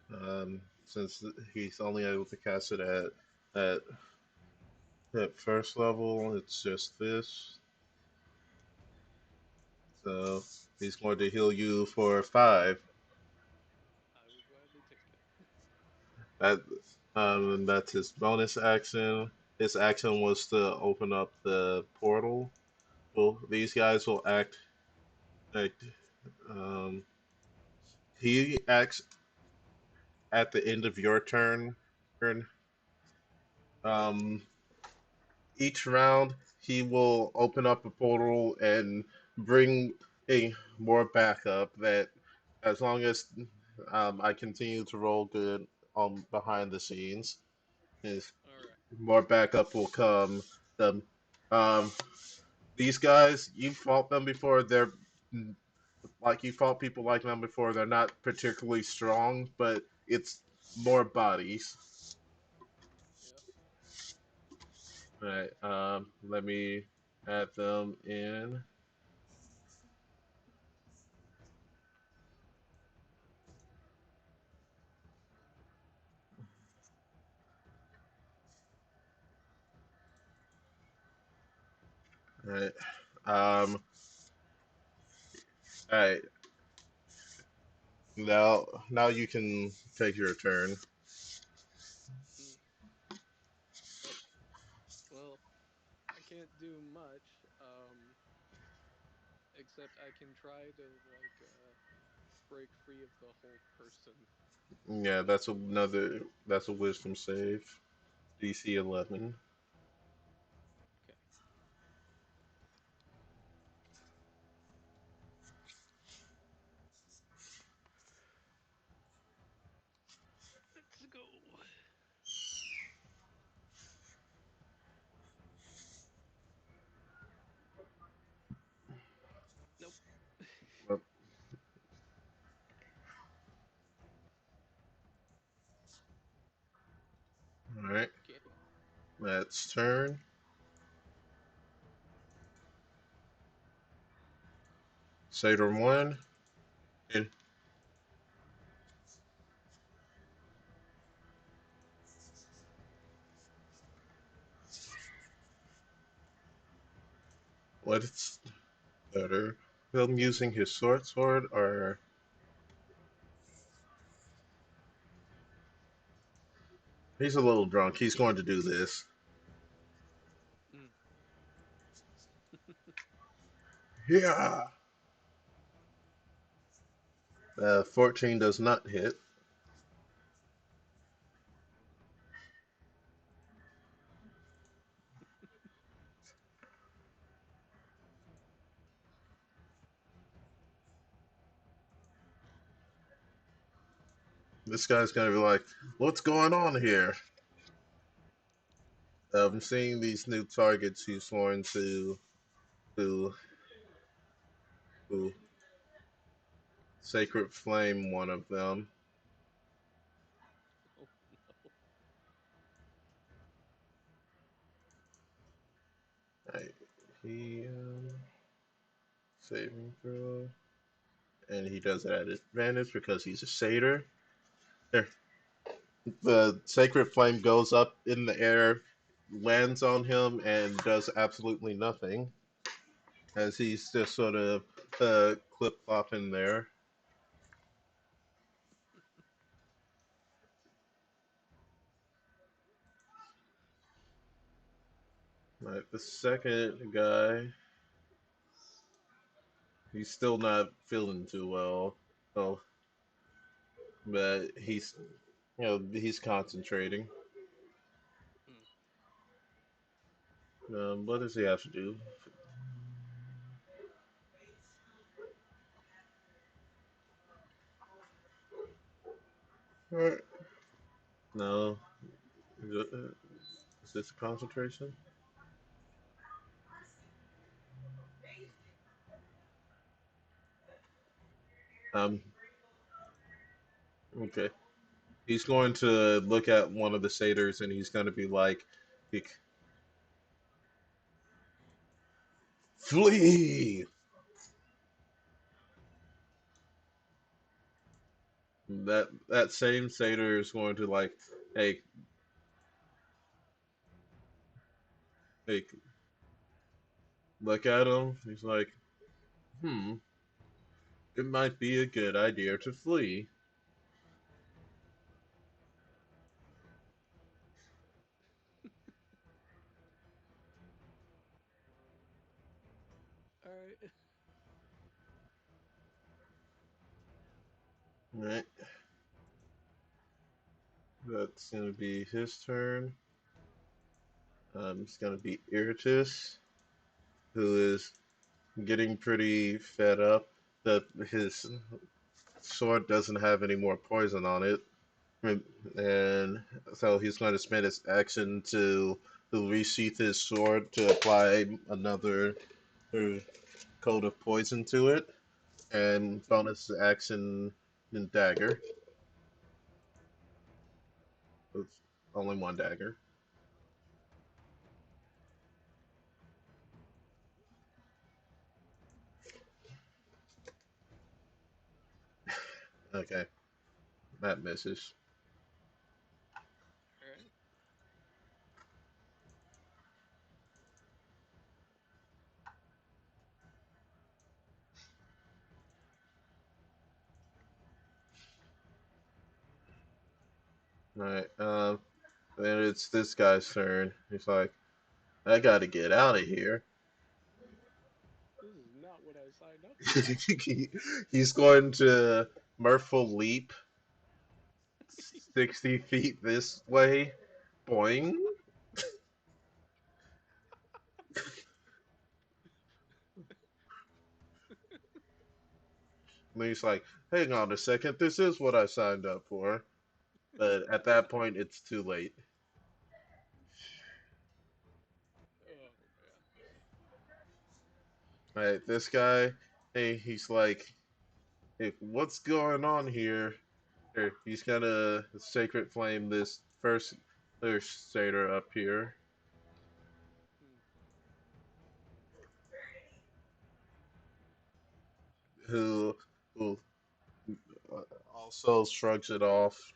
Hmm. Since he's only able to cast it at at first level, it's just this. So he's going to heal you for 5. I will gladly take that. That and that's his bonus action. His action was to open up the portal. Well, these guys will act. Um, he acts at the end of your turn. Um, each round, he will open up a portal and bring a more backup. That as long as I continue to roll good on behind the scenes, is All right. more backup will come. The um, these guys, you fought them before. like you fought people like them before. They're not particularly strong, but it's more bodies. Yep. All right. Let me add them in. All right. Um. All right. Now you can take your turn. Mm. Well, I can't do much, except I can try to break free of the whole person. Yeah, that's another. That's a wisdom save. DC 11. Okay, let's go. Nope. All right. Okay. That's turn. Saturn 1. And what's better? Him using his sword, or he's a little drunk. He's going to do this. Mm. Yeah. 14 does not hit. This guy's going to be like, what's going on here? I'm seeing these new targets. He's going to, to Sacred Flame one of them. Oh no. Right. He saving throw, and he does it at advantage because he's a satyr. There, the Sacred Flame goes up in the air, lands on him, and does absolutely nothing as he's just sort of clip flopping there. Right, the second guy, he's still not feeling too well. Oh, but he's concentrating. Mm. What does he have to do? Right. No, is this a concentration? Um, okay. He's going to look at one of the satyrs and he's going to be like, flee! That same satyr is going to like, hey, hey, look at him. He's like, hmm, it might be a good idea to flee. All right. Right, that's going to be his turn. It's going to be Irritus, who is getting pretty fed up that his sword doesn't have any more poison on it. And so he's going to spend his action to resheath his sword to apply another coat of poison to it. and Hmm. bonus action and dagger. It's only one dagger. Okay, that misses. All right. Right. Then it's this guy's turn. He's like, I got to get out of here. This is not what I signed up for. He's going to mirthful leap 60 feet this way. Boing. And he's like, hang on a second, this is what I signed up for. But at that point, it's too late. Oh man. Right, this guy, hey, he's like, hey, what's going on here? Here, he's gonna sacred flame this first satyr up here, Hmm. who who also shrugs it off.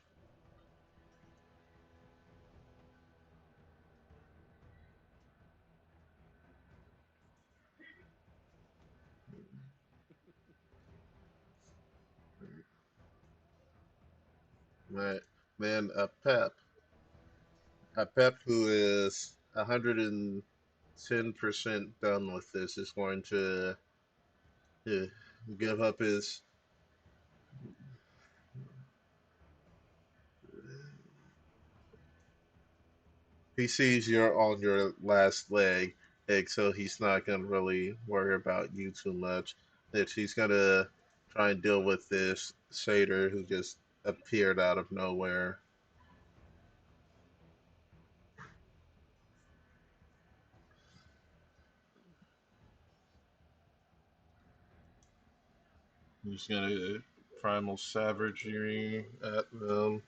Right, then a Pep who is 110% done with this is going to give up his. He sees you're on your last leg, so he's not gonna really worry about you too much. That he's gonna try and deal with this satyr who just appeared out of nowhere. He's gonna primal savagery at them.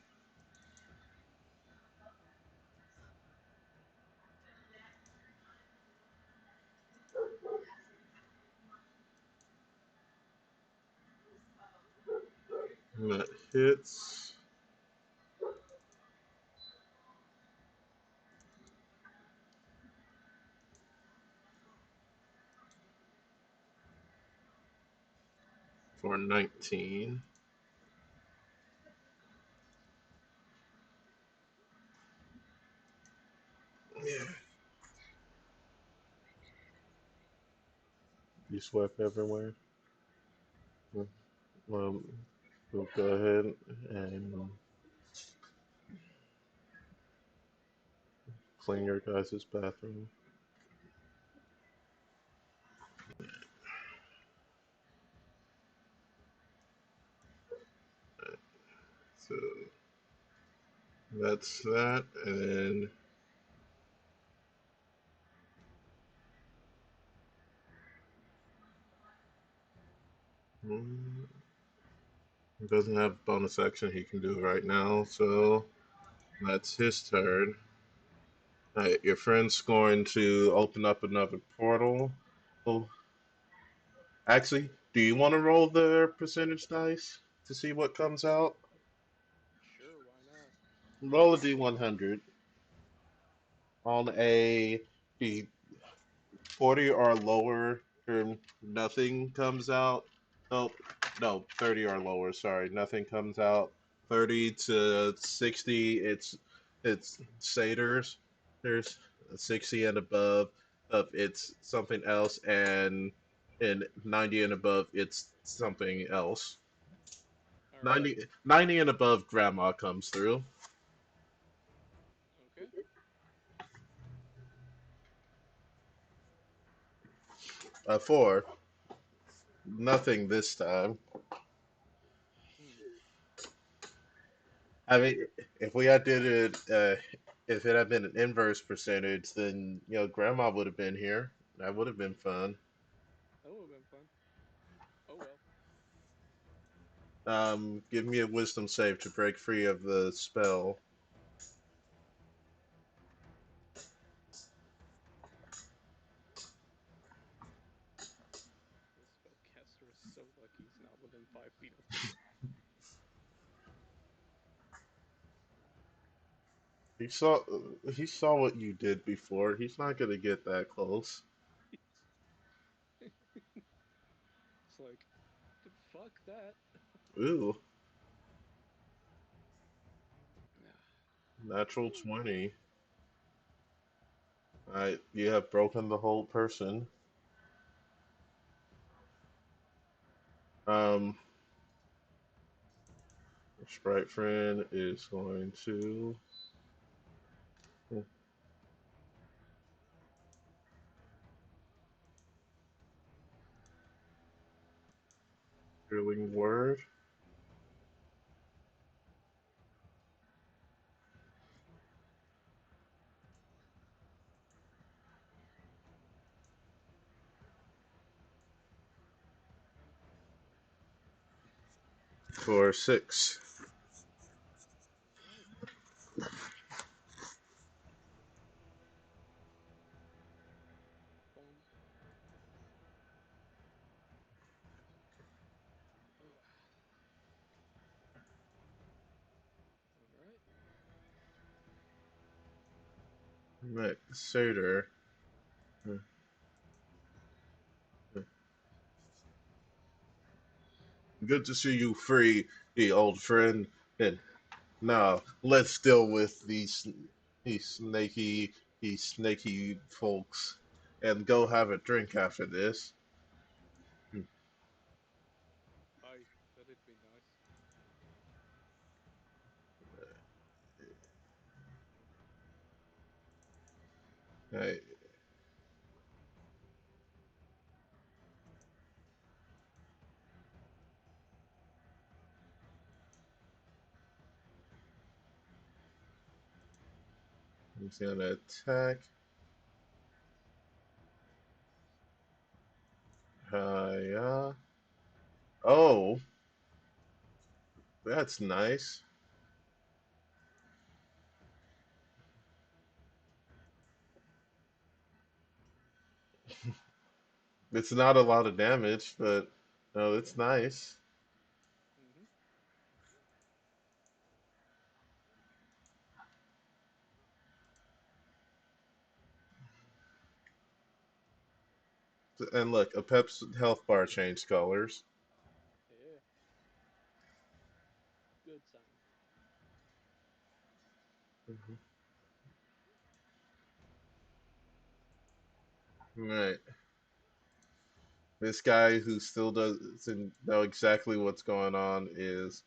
And that hits for 19. Yeah. You swept everywhere. Well, we'll go ahead and clean your guys' bathroom. So that's that, and then he doesn't have bonus action he can do right now, so that's his turn. Alright, your friend's going to open up another portal. Oh, actually, do you want to roll the percentage dice to see what comes out? Sure, why not? Roll a d100 on a d 40 or lower, nothing comes out. Nope, no, 30 or lower. Sorry, nothing comes out. 30 to 60, it's satyrs. There's 60 and above of it's something else, and 90 and above it's something else. All right. 90 and above, grandma comes through. Okay. Four, nothing this time. Hmm. I mean, if we had did it, if it had been an inverse percentage, then Grandma would have been here. That would have been fun. That would have been fun. Oh well. Give me a wisdom save to break free of the spell. The spellcaster is so lucky he's not within 5 feet of me. He saw he saw what you did before. He's not gonna get that close. It's like, fuck that. Ooh, natural Woo. 20. Alright, you have broken the whole person. Um, Sprite friend is going to healing word for 6. Alright. Boom. Oh. Alright. Right, Satyr. Good to see you free, old friend. And now let's deal with these snaky folks, and go have a drink after this. Aye, that'd be nice. Right, he's gonna attack. Yeah. Oh, that's nice. It's not a lot of damage, but no, it's nice. Mm-hmm. And look, a Pep's health bar changed colors. Yeah. Good sign. Right. This guy who still doesn't know exactly what's going on is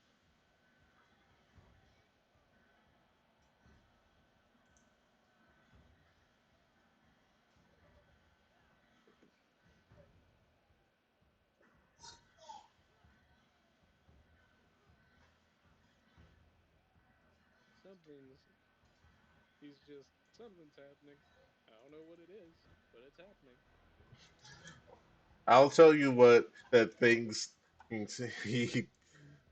Something's. He's just. Something's happening. I don't know what it is, but it's happening. I'll tell you what that things he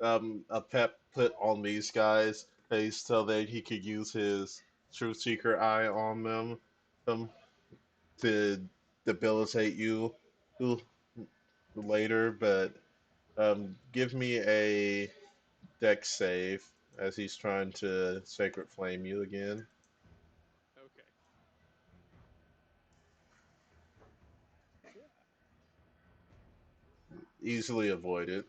a pep put on these guys is so that he could use his truth seeker eye on them to debilitate you later. But give me a dex save as he's trying to sacred flame you again. Okay. Yeah. Easily avoid it.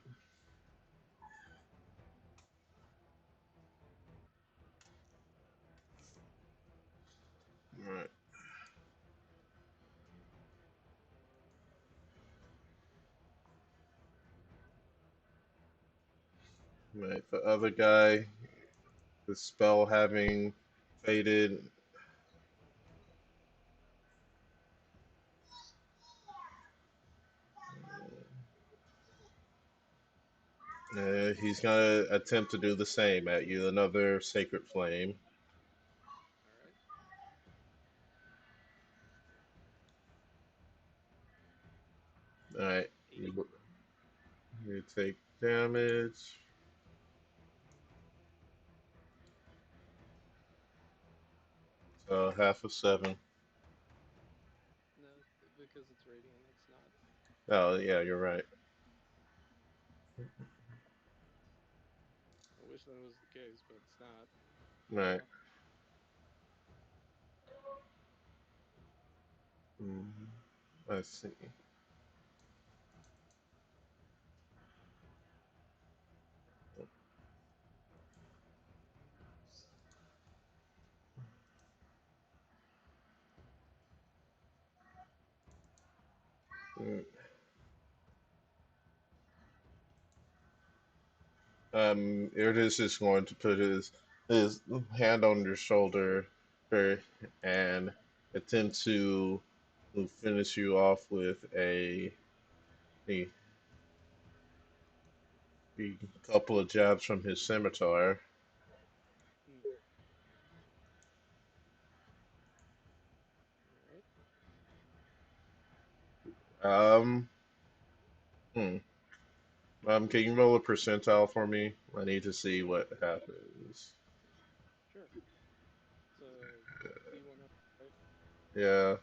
Right, right. The other guy, the spell having faded, he's gonna attempt to do the same at you. Another sacred flame. Alright. All right, 8. you take damage. Half of seven. No, because it's radiant, it's not. Oh yeah, you're right. I wish that was the case, but it's not. Right. Mm, let's see. Mm, Irdis is going to put his hand on your shoulder and attempt to finish you off with a, a couple of jabs from his scimitar. Hmm. All right. Um, hmm. Can you roll a percentile for me? I need to see what happens. Sure. So D100, right? Yeah,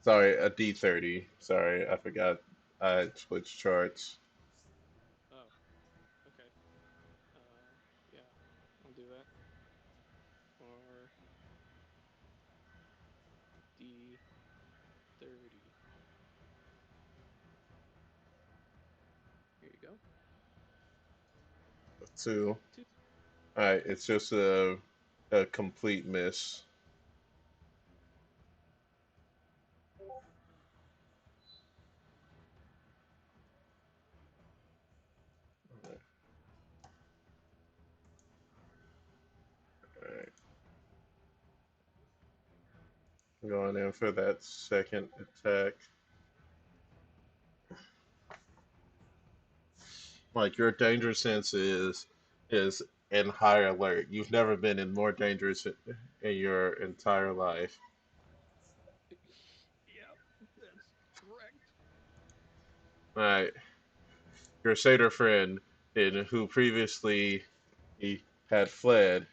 sorry, a D30. Sorry, I forgot. I had switched charts. Oh, okay. Uh, yeah, I'll do that. Or D30. Here you go. Two. Two. All right, it's just a complete miss. All right, going in for that second attack. Like your danger sense is in high alert. You've never been in more dangerous in your entire life. Yep, that's correct. All right, your satyr friend, who previously he had fled,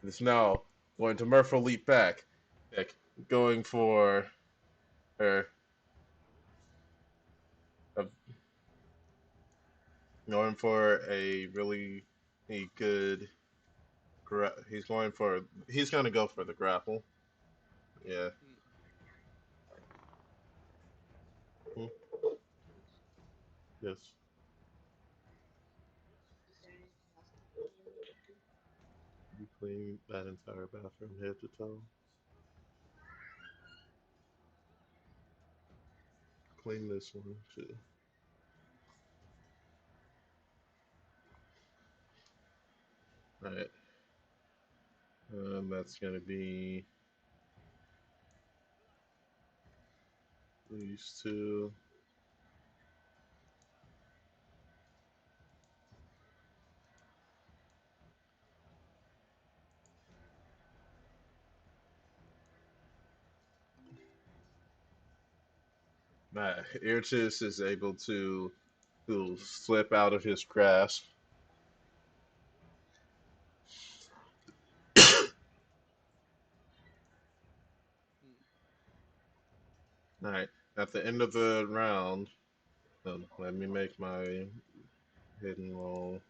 is now going to Murphy leap back, like going for or uh, going for a really a good. He's going to go for the grapple. Yeah. Hmm. Hmm. Yes. You clean that entire bathroom head to toe. Clean this one too. All right. That's going to be these two. Irtis is able to slip out of his grasp. Hmm. All right. At the end of the round, let me make my hidden roll.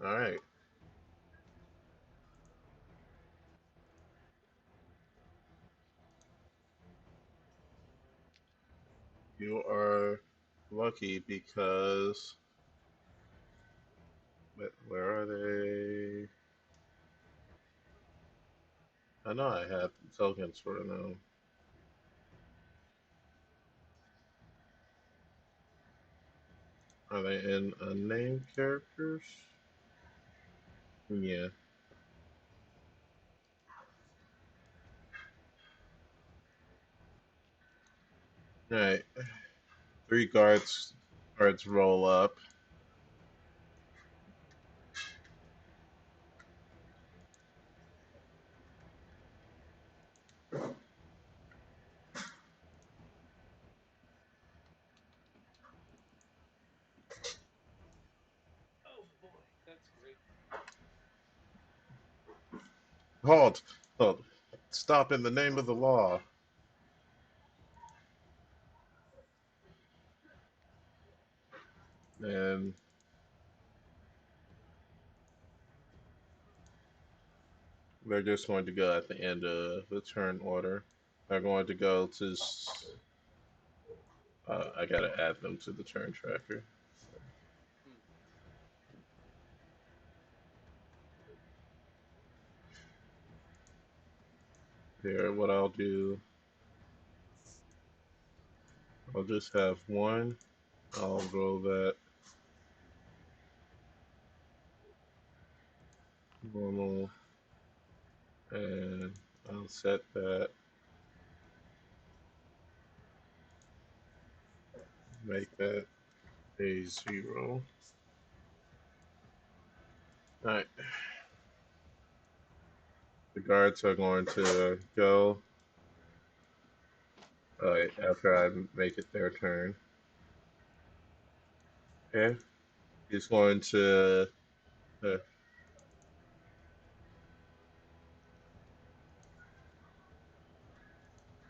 All right. You are lucky because where are they? I know I have tokens for them. Are they in unnamed characters? Yeah. All right. Three guards roll up. Halt! Halt! Stop in the name of the law. And they're just going to go at the end of the turn order. They're going to go to. I gotta add them to the turn tracker. Hmm. Here, what I'll do, I'll just have one. I'll roll that normal, and I'll set that, make that a 0. Alright, the guards are going to go after I make it their turn. Okay, he's going to uh,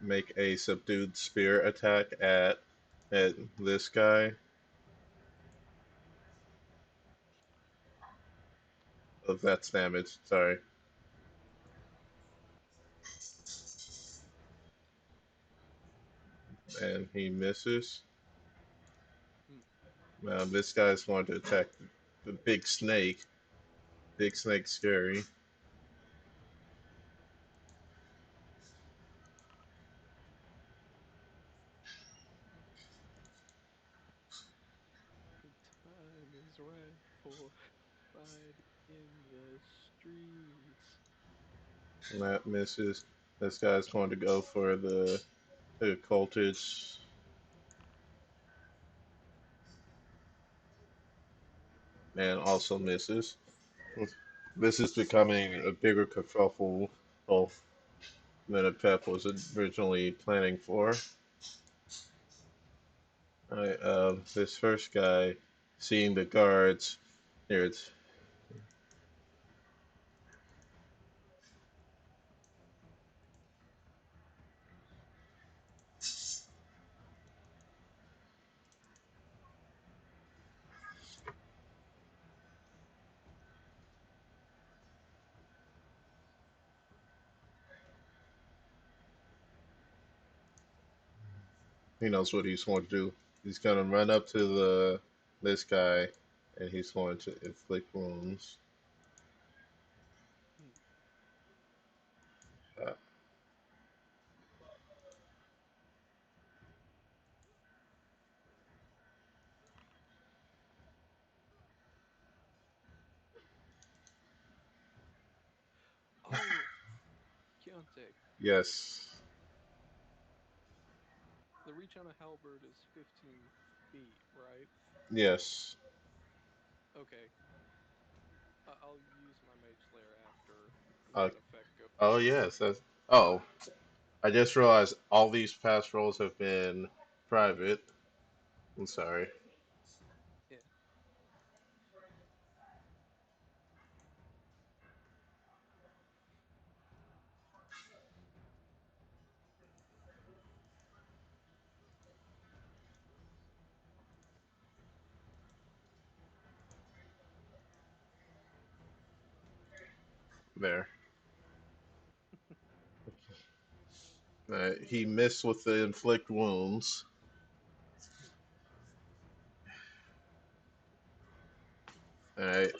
make a subdued spear attack at this guy. Oh, that's damage. Sorry, and he misses. Hmm. Now this guy's going to attack the big snake. Big snake, scary. The time is right for fight in the streets. And that misses. This guy's going to go for the cultist and also misses. This is becoming a bigger kerfuffle than Pep was originally planning for. This first guy, seeing the guards, here it's he knows what he's going to do. He's going to run up to the this guy, and he's going to inflict wounds. Hmm. Uh, Oh, Keontae, yes, the reach on a halberd is 15 feet, right? yes. Okay. I'll use my Mage Slayer after Uh, that effect goes oh off. yes. Oh, I just realized all these past rolls have been private. I'm sorry. Yeah. There. He missed with the inflict wounds. All right, All right.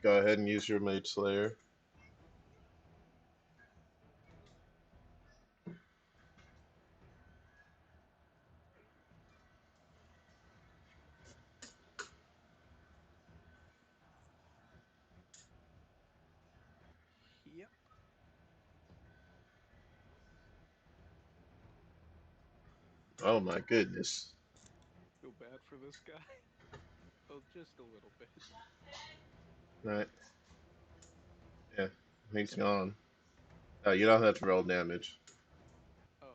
go ahead and use your Mage Slayer. Yep. Oh my goodness. Feel bad for this guy. Oh, just a little bit. All right, yeah, he's gone. You don't have to roll damage. Oh,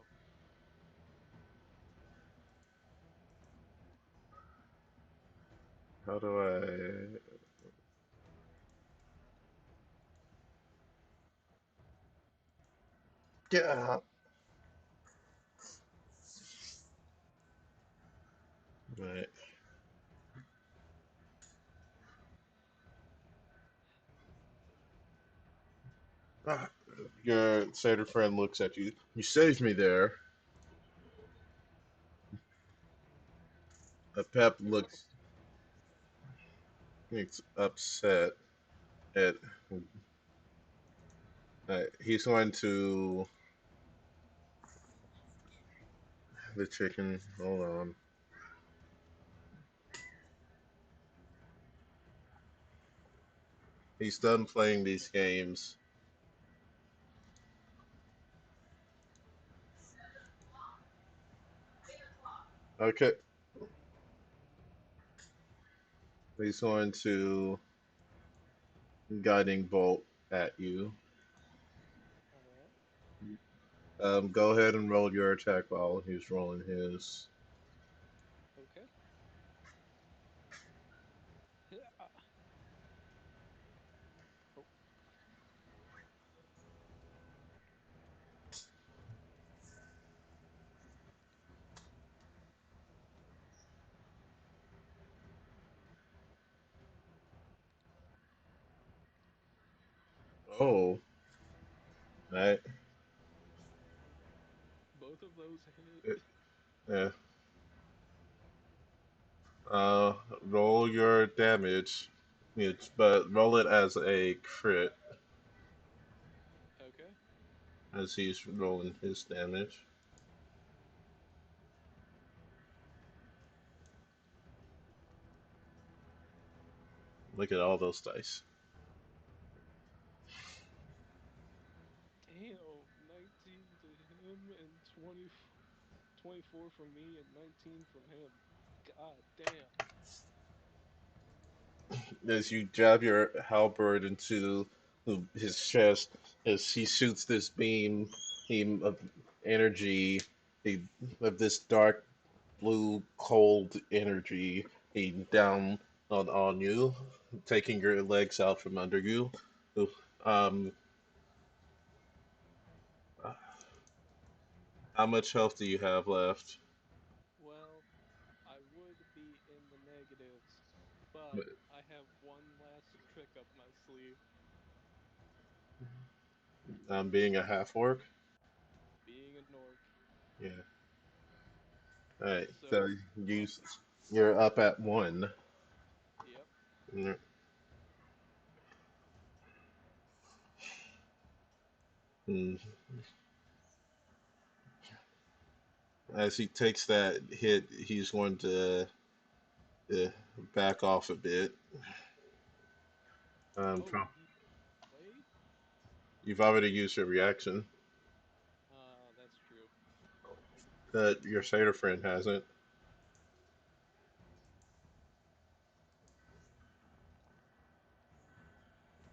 How do I? Yeah. Right. Ah, your satyr friend looks at you. You saved me there. Pep You're welcome. looks upset. At he's going to the chicken. Hold on. He's done playing these games. Okay. He's going to guiding bolt at you. All right. Go ahead and roll your attack while he's rolling his. Okay. Ah, oh, Oh, right. both of those hit. Yeah. Roll your damage. But roll it as a crit Okay. as he's rolling his damage. Look at all those dice. Damn, 19 to him and 24 from me and 19 from him. God damn. As you jab your halberd into his chest, as he shoots this beam of energy, he, of this dark blue, cold energy, down on you, taking your legs out from under you. Um, how much health do you have left? Well, I would be in the negatives, but I have one last trick up my sleeve. Being a half orc. Being an orc. Yeah. All right. So So, you you're up at one. yep. Mm, mm. As he takes that hit, he's going to uh, back off a bit. Oh, he played? You've already used your reaction. That's true. That your satyr friend hasn't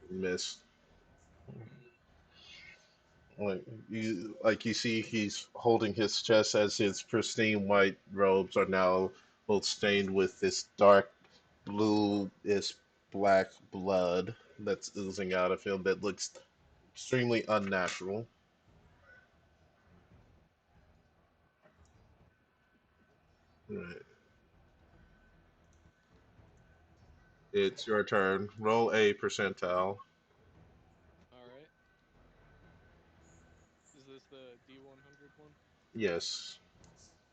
missed. Like you see, he's holding his chest as his pristine white robes are now both stained with this dark blue, is black blood that's oozing out of him that looks extremely unnatural. Right. It's your turn. Roll a percentile. All right. Is this the D100 one? Yes.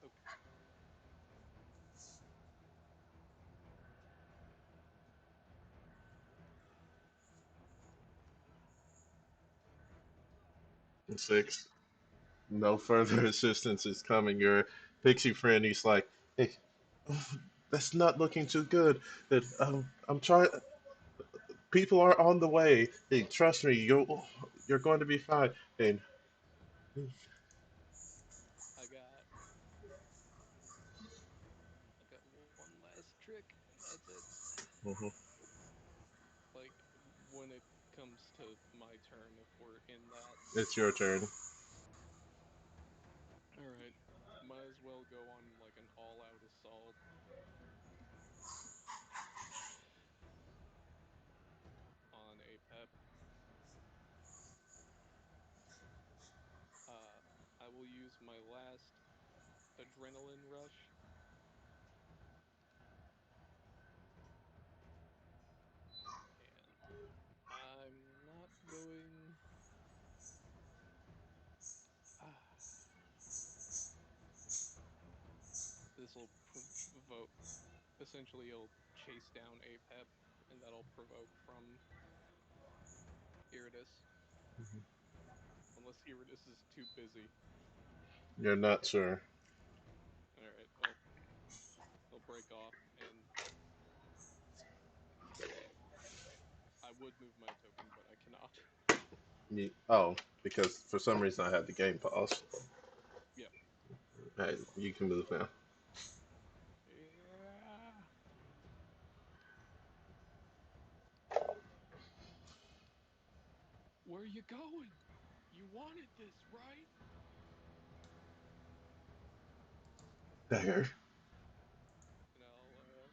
Okay. 6. Six. No further assistance is coming. Your pixie friend, he's like, hey, that's not looking too good. I'm trying. People are on the way. Hey, trust me, you're going to be fine. And I got I got one last trick and that's it. mhm, Like when it comes to my turn if we're in that. it's your turn. All right. Might as well go on like an all-out assault on a pep. my last adrenaline rush, and I'm not going. Ah, this will provoke. Essentially, you'll chase down Apep, and that'll provoke from Iridus, unless Iridus is too busy. You're not, sir. All right, well, he'll break off, and I would move my token, but I cannot. Oh, because for some reason I had the game paused. Yep. All right, you can move now. Yeah. Where are you going? You wanted this, right? Dagger. And I'll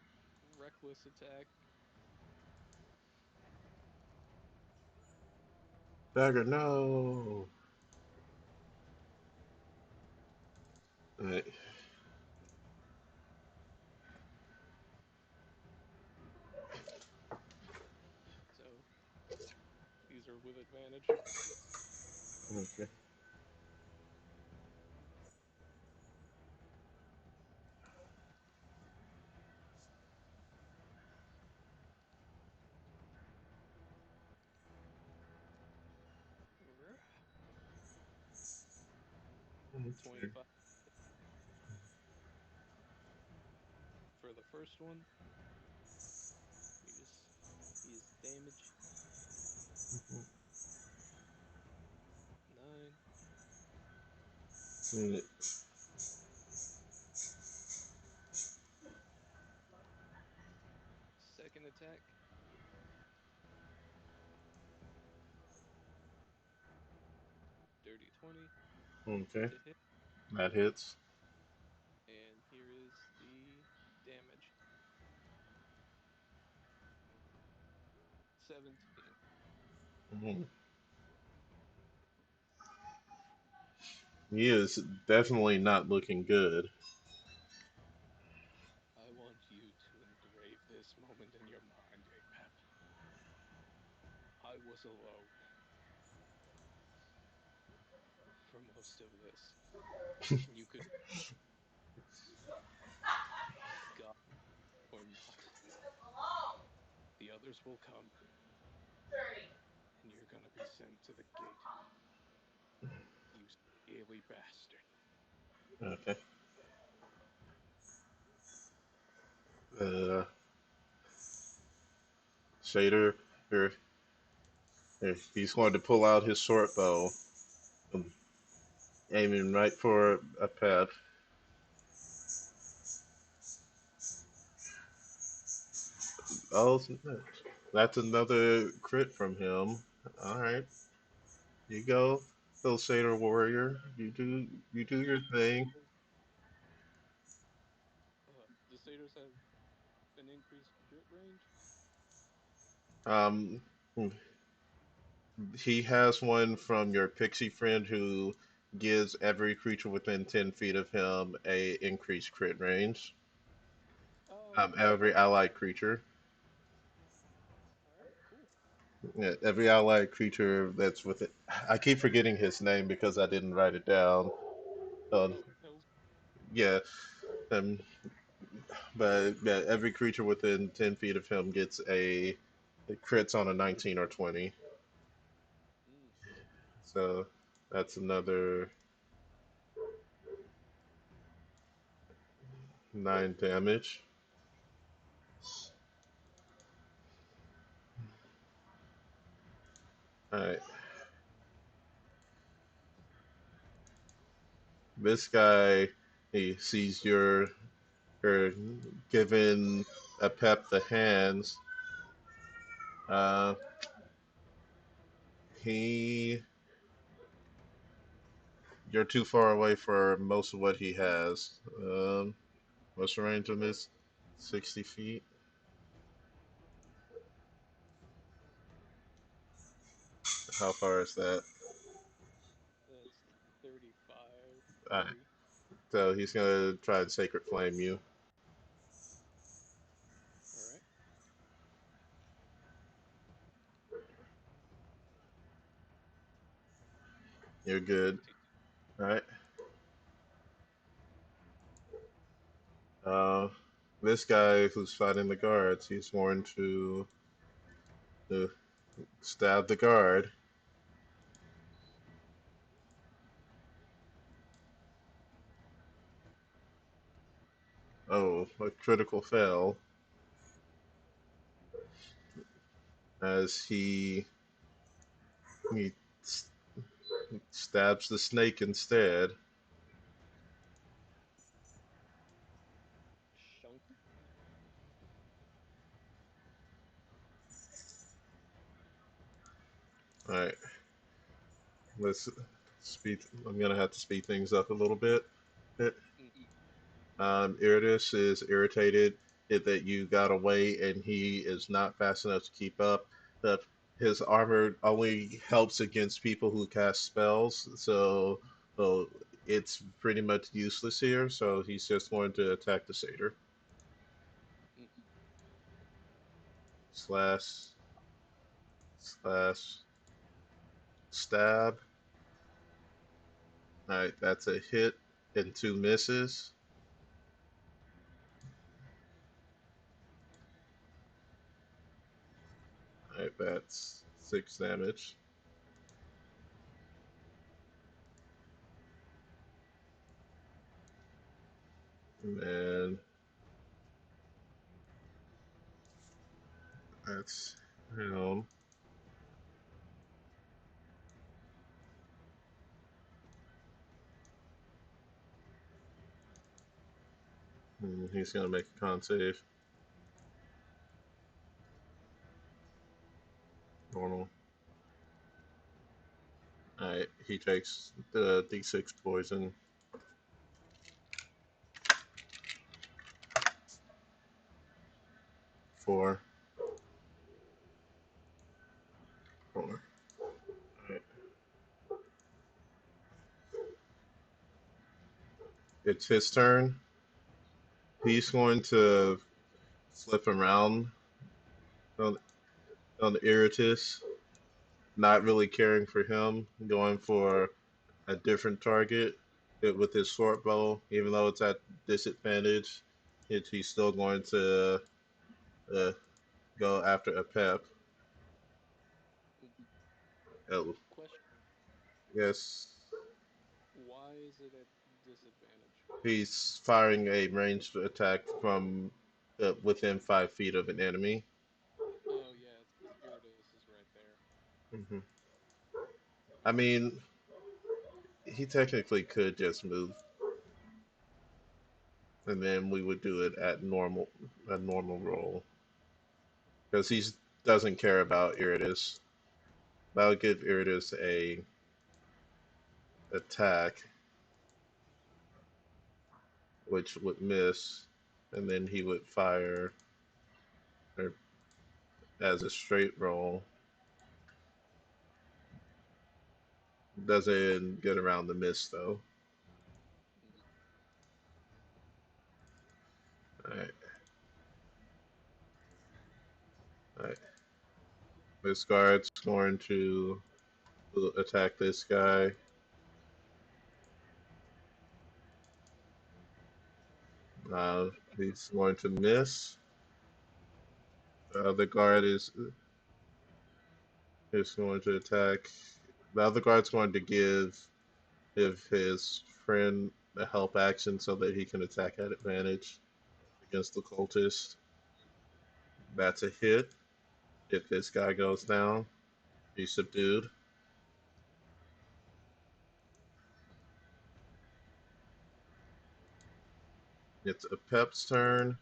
reckless attack. Dagger, no. All right. So these are with advantage. Okay. Rrr. Okay. 25 for the first one. Here's the damage. 9. Mm, Second attack. Dirty 20 okay. to hit. That hits. And here is the damage. 17. Mhm. He is definitely not looking good. I want you to engrave this moment in your mind, Apep. I was alone for most of this. You could God or not. The others will come, and you're gonna be sent to the gate. You scaly bastard. Okay. Uh, Shader, here, here, he's going to pull out his short bow, um, aiming right for a pet. Oh, that's another crit from him. All right, you go, little Shader warrior. You do your thing. The satyrs have an increased crit range. Um, he has one from your pixie friend who gives every creature within 10 feet of him a increased crit range. Oh, okay. Every allied creature. All right, cool. Yeah, every allied creature that's with it. I keep forgetting his name because I didn't write it down. Um, Hills. yeah, um, but yeah, every creature within 10 feet of him gets it crits on a 19 or 20. Mm, So that's another 9 damage. All right, this guy, he sees you're giving a pep the hands. Uh, he You're too far away for most of what he has. What's the range on this? 60 feet. How far is that? that's 35. Alright. Alrighty. So he's gonna try and sacred flame you. Alright. You're Got a good. 19. Alright. Uh, this guy who's fighting the guards, he's going to stab the guard. Oh, a critical fail as he stabs the snake instead. Shunker. All right, let's speed. I'm gonna have to speed things up a little bit. Mm-hmm. Iridus is irritated that you got away and he is not fast enough to keep up. That his armor only helps against people who cast spells, so it's pretty much useless here. So he's just going to attack the satyr. Mm-hmm. Slash, slash, stab. All right, that's a hit and two misses. All right, that's six damage. And that's him. And he's gonna make a con save. Normal. Alright, he takes the d6 poison. 4. 4. Alright. It's his turn. He's going to flip around on, on the Iritus, not really caring for him, going for a different target with his short bow, even though it's at disadvantage. He's still going to uh, go after a pep. Mm-hmm. Oh, Question: yes. why is it at disadvantage? He's firing a ranged attack from within 5 feet of an enemy. Oh yeah, it's because Iridus is right there. Hmm. I mean, he technically could just move, and then we would do it at a normal roll because he doesn't care about Iridus. That'll give Iridus a attack, which would miss, and then he would fire or, as a straight roll. Doesn't get around the miss though. Mm-hmm. All right, all right. This guard's going to attack this guy. Uh, he's going to miss. The other guard is going to attack. The other guard's going to give his friend a help action so that he can attack at advantage against the cultist. That's a hit. If this guy goes down, he's subdued. It's a Pep's turn.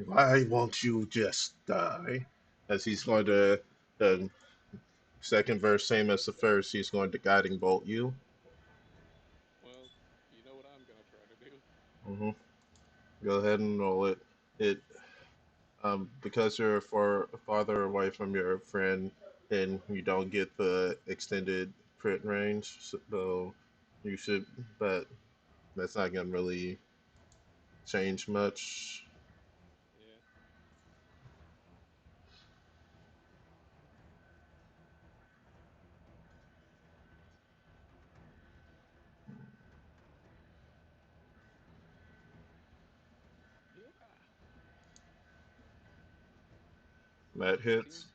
Why won't you just die? As he's going to, the second verse, same as the first, he's going to guiding bolt you. Well, you know what I'm gonna try to do. Hmm. Go ahead and roll it. it because you're farther away from your friend and you don't get the extended crit range, so you should, but that's not gonna really change much. Yeah. Yeah. That 15. hits.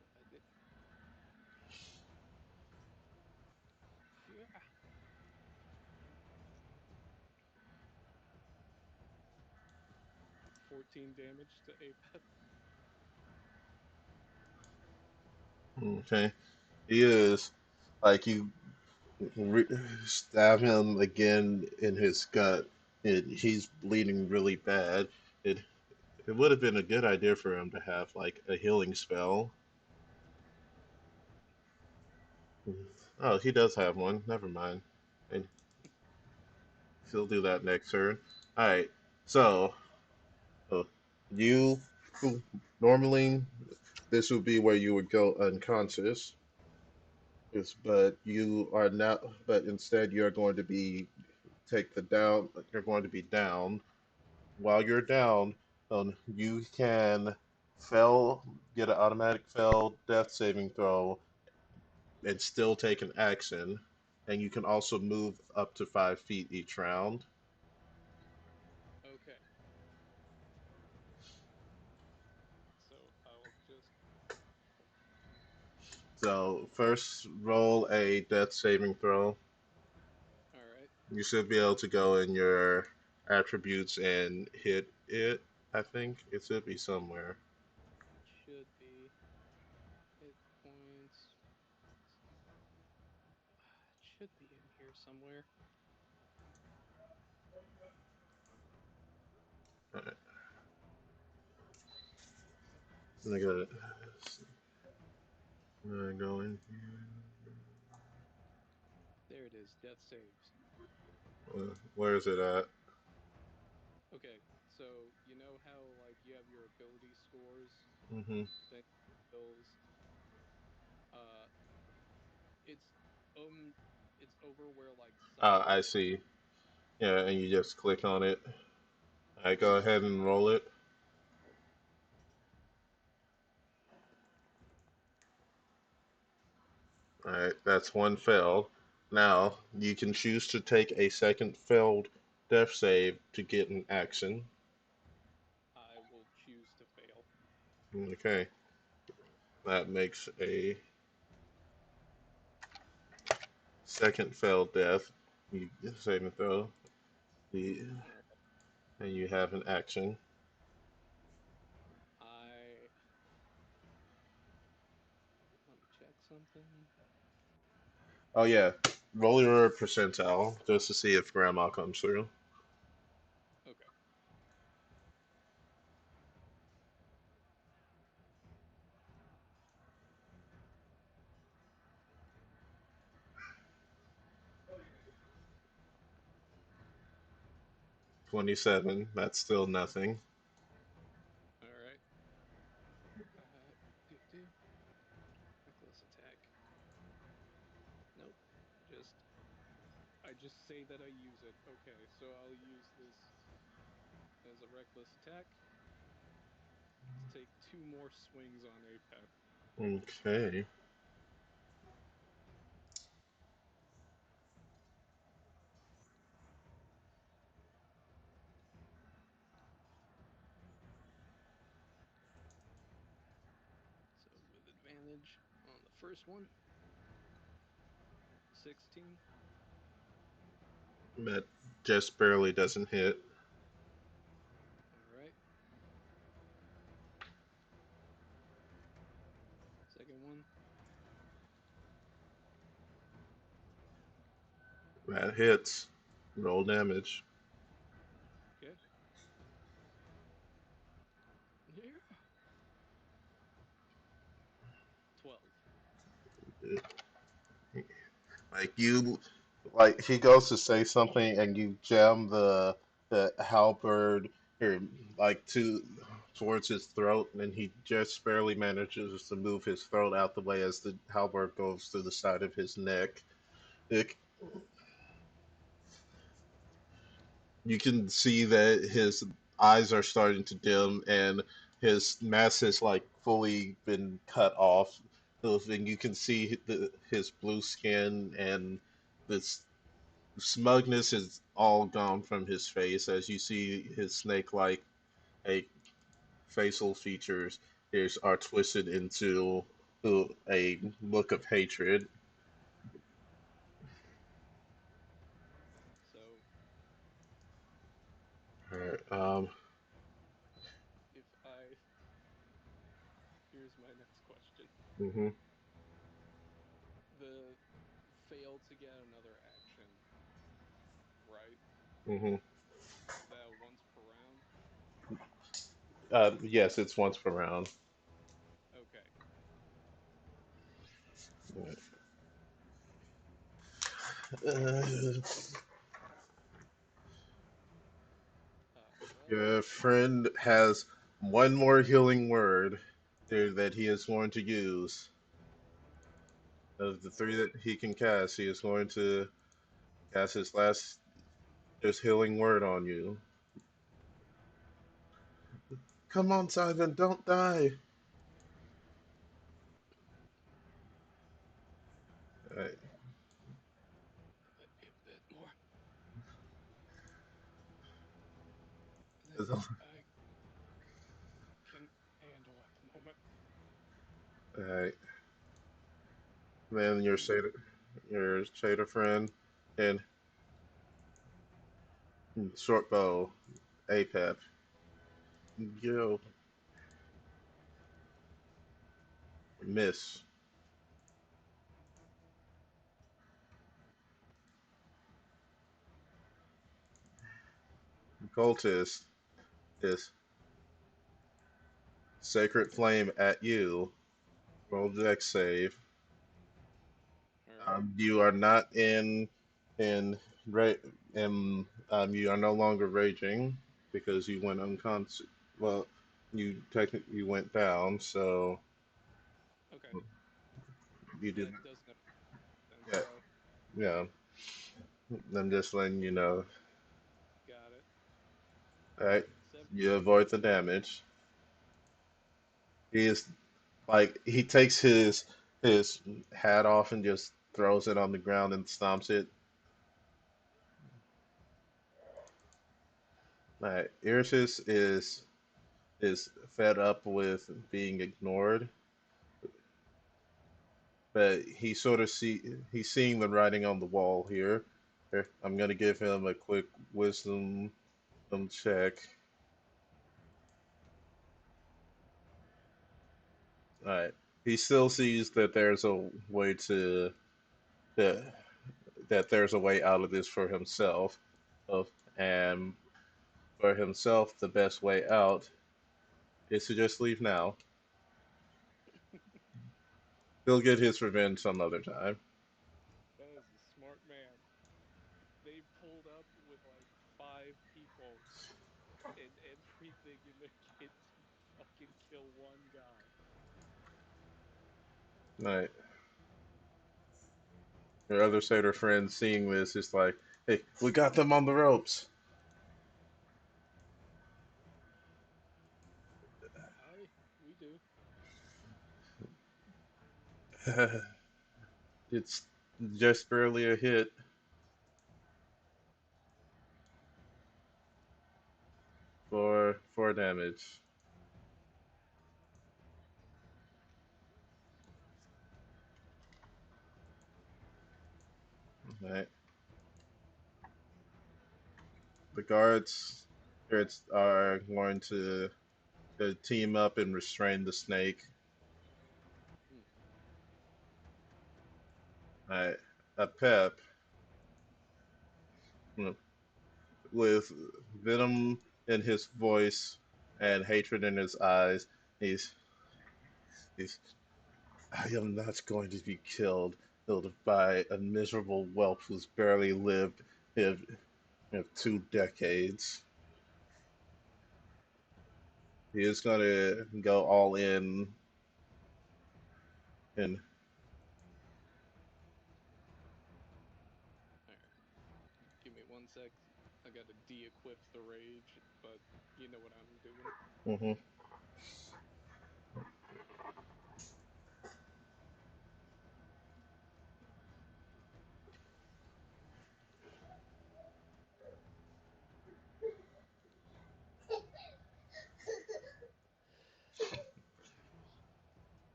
Oh, I did. Yeah. 14 damage to Apep. Okay, he is like you re- stab him again in his gut. He's bleeding really bad. It it would have been a good idea for him to have like a healing spell. Oh, he does have one. Never mind. And he'll do that next turn. All right. So uh, you normally this would be where you would go unconscious. Is but you are not. But instead, you're going to be take the down. You're going to be down. While you're down, you can fail, get an automatic fail death saving throw, and still take an action. And you can also move up to 5 feet each round. Okay. So I'll just. So first, roll a death saving throw. All right. You should be able to go in your attributes and hit it. I think it should be somewhere. Should be hit points. It should be in here somewhere. Alright, I got it. Go in here. There it is. Death saves. Where is it at? Okay. So you know how like you have your ability scores, Hmm. thing skills. Uh, it's um, it's over where like I success. see. Yeah, and you just click on it. All right, go Yeah. ahead and roll it. All right, that's one fail. Now you can choose to take a second failed death save to get an action. I will choose to fail. Okay, that makes a second failed death. You save and throw the, All right. and you have an action. I let me check something. Oh yeah, roll your percentile just to see if grandma comes through. Okay. 27. That's still nothing. All right. Do reckless attack. Nope. Just I just say that I use it. Okay, so I'll use this as a reckless attack to take two more swings on Apep. Okay. So with advantage on the first one, 16. That just barely doesn't hit. All right. Second one, That hits. Roll damage. okay. Yeah. 12. Like you, like he goes to say something and you jam the halberd or like towards his throat, and he just barely manages to move his throat out the way as the halberd goes through the side of his neck. It, you can see that his eyes are starting to dim and his mask has like fully been cut off. And you can see his blue skin and this smugness is all gone from his face as you see his snake-like a facial features are twisted into a look of hatred. So, Alright, if I. Here's my next question. mhm, The fail to get another action, right? mhm. Is that once per round? Yes, it's once per round. Okay. Uh, Well, your friend has one more healing word there that he is going to use. Of the three alright. that he can cast, he is going to cast his last his healing word on you. Come on, Simon, don't die. Alright. Let me a bit more. Than I can handle at the moment. Alright. Then your Shada friend, and short bow, Apep. Yo, miss. Cultist is Sacred Flame at you. Roll dex save. Alright. You are not in ra- in you are no longer raging because you went unconscious. Well, you technically you went down, so Okay. you did That not. doesn't make sense, Yeah, though. yeah. I'm just letting you know. Got it. All right, Seven. you avoid the damage. He is like he takes his hat off and just throws it on the ground and stomps it. All right, Iris is fed up with being ignored, but he sort of he's seeing the writing on the wall here. Here, I'm gonna give him a quick wisdom check. All right, he still sees that there's a way that, that there's a way out of this for himself, of and for himself the best way out is to just leave now. He'll get his revenge some other time. That is a smart man. They pulled up with like five people and everything in their kit to fucking kill one guy. All right. Your other satyr friend seeing this is like, hey, we got them on the ropes. Aye, we do. It's just barely a hit for 4 damage. All right. The guards are going to team up and restrain the snake. Hmm. All right. A pep with venom in his voice and hatred in his eyes. He's he's I am not going to be killed by a miserable whelp who's barely lived if, 2 decades. He is going to go all in and All right, give me 1 sec. I gotta de-equip the rage, but you know what I'm doing. mhm.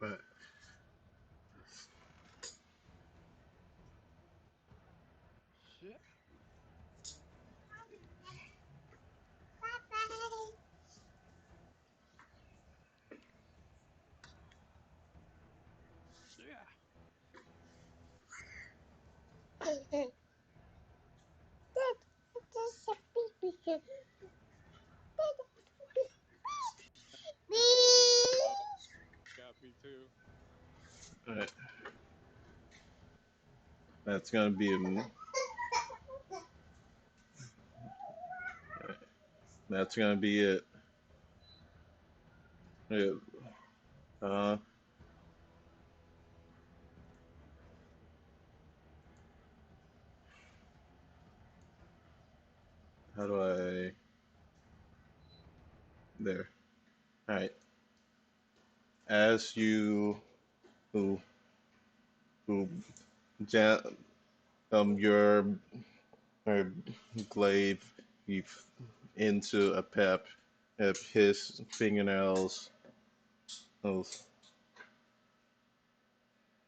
But Shit. Yeah. Oh, got me too. uh, that's going to be that's going to be it. Yeah. Uh, how do I there? All right. As you who who ja- your glaive you into a pep, his fingernails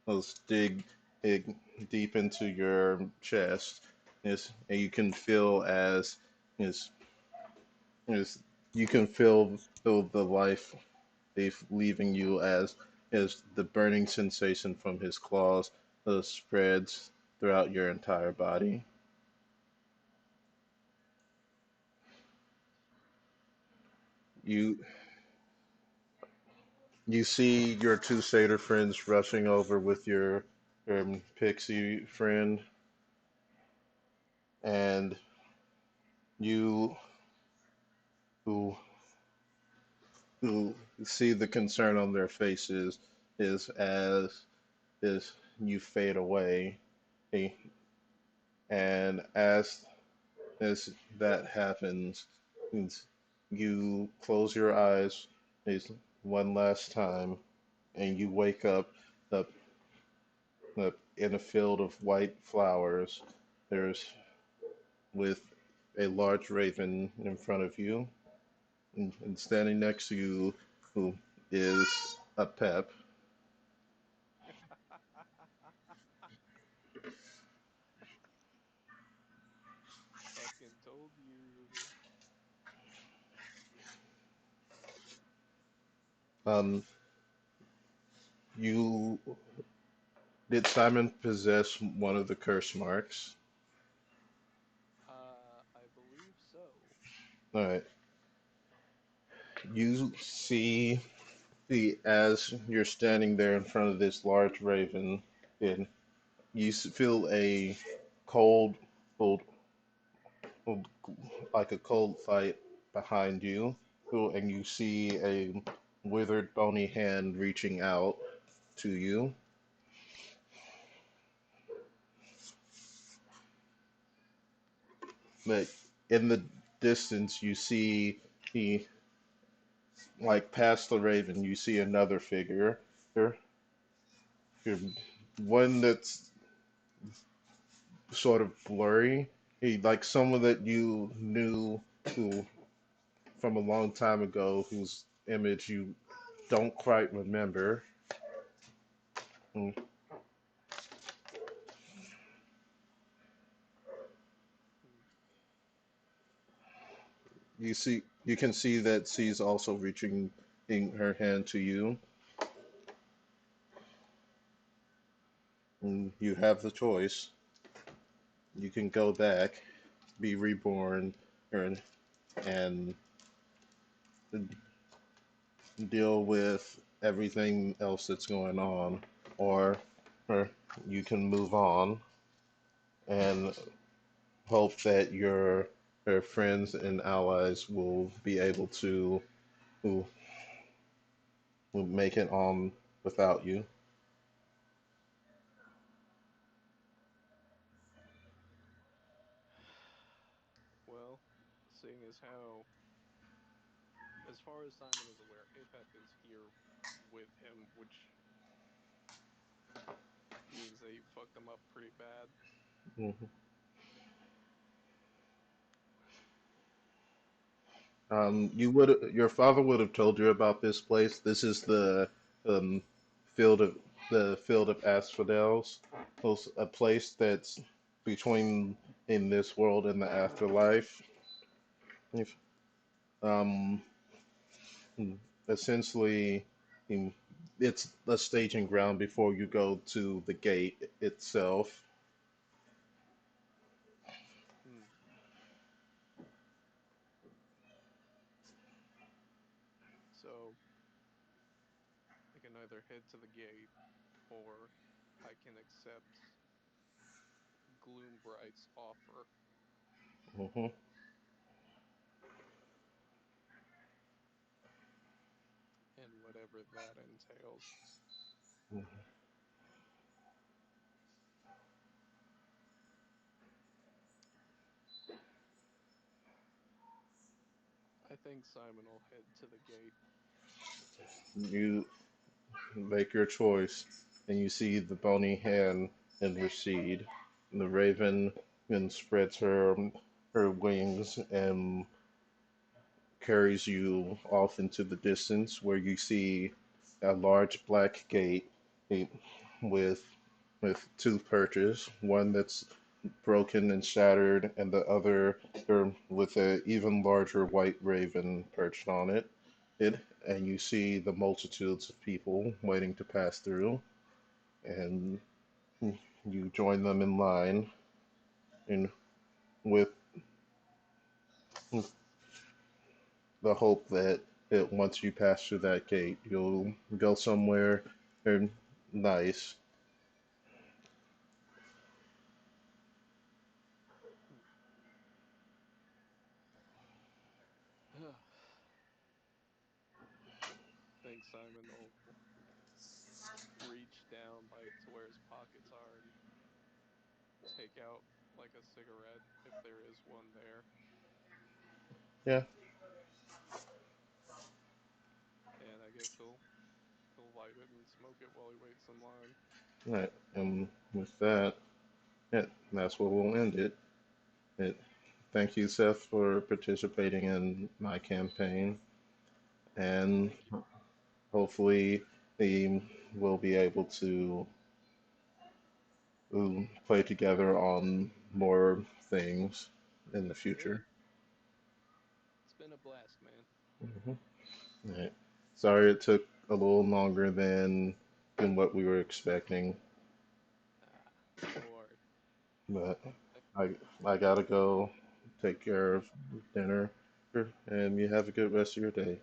those dig deep into your chest. Yes, and you can feel as is is you can feel the life leaving you as the burning sensation from his claws spreads throughout your entire body. You you see your two satyr friends rushing over with your pixie friend, and you who who see the concern on their faces is you fade away, and as that happens, you close your eyes one last time, and you wake up, up in a field of white flowers. There's with a large raven in front of you, and standing next to you, who is a pep. Fucking told you. Um, you did Simon possess one of the curse marks? I believe so. All right. You see the as you're standing there in front of this large raven, and you feel a cold, cold, cold, like a cold fight behind you, and you see a withered, bony hand reaching out to you. But in the distance, you see he, like past the raven, you see another figure. There, one that's sort of blurry. He like someone that you knew who from a long time ago, whose image you don't quite remember. Mm. Hmm. You can see that she's also reaching in her hand to you, and you have the choice. You can go back, be reborn, and and deal with everything else that's going on, or or you can move on and hope that your friends and allies will be able to who will make it on without you. Well, seeing as how, as far as Simon is aware, Apep is here with him, which means that you fucked him up pretty bad. Mhm. Your father would have told you about this place. This is um, field of the field of asphodels. It's a place that's between in this world and the afterlife. If, um, essentially, um, it's a staging ground before you go to the gate itself. Hmm. So I can either head to the gate or I can accept Gloombright's offer Hmm. and whatever that entails. I think Simon will head to the gate. You make your choice, and you see the bony hand intercede. And the raven then spreads her wings and carries you off into the distance, where you see a large black gate eh, with with two perches, one that's broken and shattered, and the other with a even larger white raven perched on it, and you see the multitudes of people waiting to pass through, and you join them in line, and with the hope that once you pass through that gate, you'll go somewhere nice. Hmm. Think Simon will reach down like to where his pockets are and take out like a cigarette if there is one there, Yeah, and I guess he'll light it and smoke it while he waits in line. right. And with that, yeah, that's where we'll end it. It Thank you, Seth, for participating in my campaign, and Thank you. hopefully we will be able to play together on more things in the Yeah, future. it's been a blast, man. Hmm. Right. Sorry it took a little longer than what we were expecting, Ah, no worries. but I I gotta go take care Hmm. of dinner, and you have a good rest of your day.